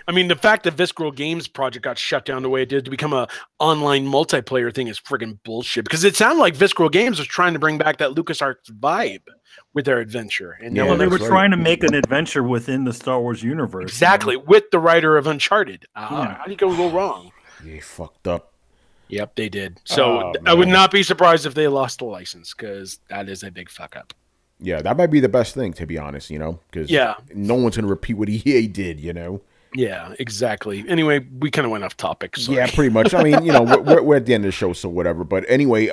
I mean, the fact that Visceral Games project got shut down the way it did to become a online multiplayer thing is friggin' bullshit. Because it sounded like Visceral Games was trying to bring back that LucasArts vibe with their adventure. And Yeah, Well, they were that's right. trying to make an adventure within the Star Wars universe. exactly with the writer of Uncharted. How do you go wrong? They fucked up. Yep, they did. So Oh, I would man. not be surprised if they lost the license because that is a big fuck up. Yeah, that might be the best thing, to be honest, because Yeah. no one's going to repeat what EA did, Yeah, exactly. Anyway, we kind of went off topic. Sorry. Yeah, pretty much. I mean, we're at the end of the show, so whatever. But anyway,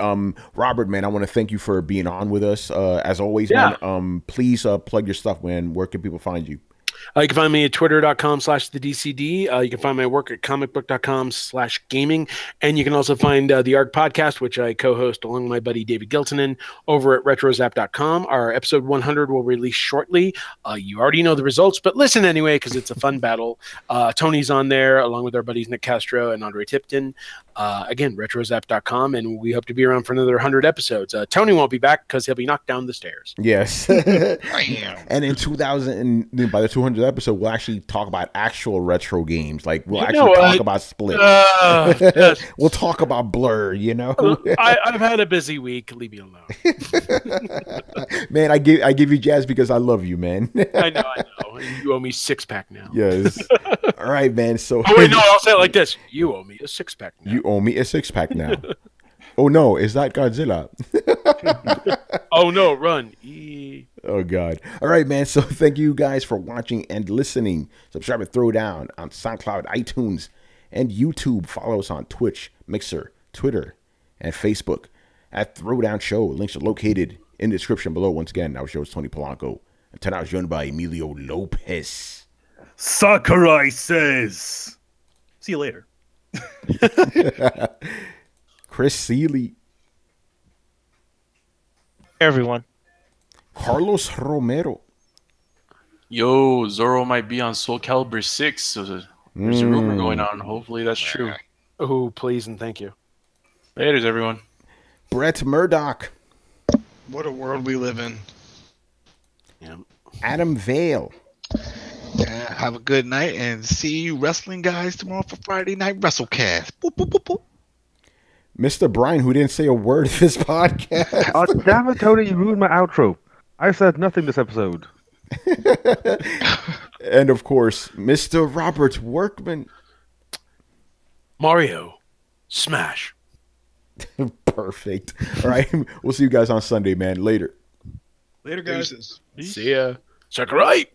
Robert, man, I want to thank you for being on with us. As always, man, please plug your stuff, man. Where can people find you? You can find me at twitter.com/thedcd. You can find my work at comicbook.com/gaming. And you can also find the ARC podcast, which I co-host along with my buddy David Giltonen over at retrozap.com. Our episode 100 will release shortly. You already know the results, but listen anyway, because it's a fun battle. Tony's on there along with our buddies Nick Castro and Andre Tipton. Again, retrozap.com, and we hope to be around for another 100 episodes. Tony won't be back because he'll be knocked down the stairs. Yes. And in 2000, by the 200th episode, we'll actually talk about actual retro games. Like, we'll talk about Split. Yes. We'll talk about Blur, I've had a busy week. Leave me alone. Man, I give you jazz because I love you, man. I know. You owe me 6-pack now. Yes. All right, man. So. Oh, wait, no, I'll say it like this. You owe me a 6-pack now. You owe me a 6-pack now. Oh, no. Is that Godzilla? Oh, no. Run. Oh, God. All right, man. So thank you guys for watching and listening. Subscribe to Throwdown on SoundCloud, iTunes, and YouTube. Follow us on Twitch, Mixer, Twitter, and Facebook at Throwdown Show. Links are located in the description below. Once again, our show is Tony Polanco. And tonight I was joined by Emilio Lopez. Sakurai says. See you later. Chris Seeley. Everyone. Carlos Romero. Yo, Zoro might be on Soul Calibur 6. So there's a rumor going on. Hopefully that's true. Oh, please and thank you. Laters, everyone. Brett Murdoch. What a world we live in. Yeah. Adam Vale. Yeah, have a good night and see you wrestling guys tomorrow for Friday Night WrestleCast. Boop, boop, boop, boop. Mr. Brian, who didn't say a word this podcast. Oh, damn it, Tony, you ruined my outro. I said nothing this episode. And of course, Mr. Robert Workman. Mario, smash. Perfect. All right. We'll see you guys on Sunday, man. Later. Later, guys. Deuces. See ya. Sakurai.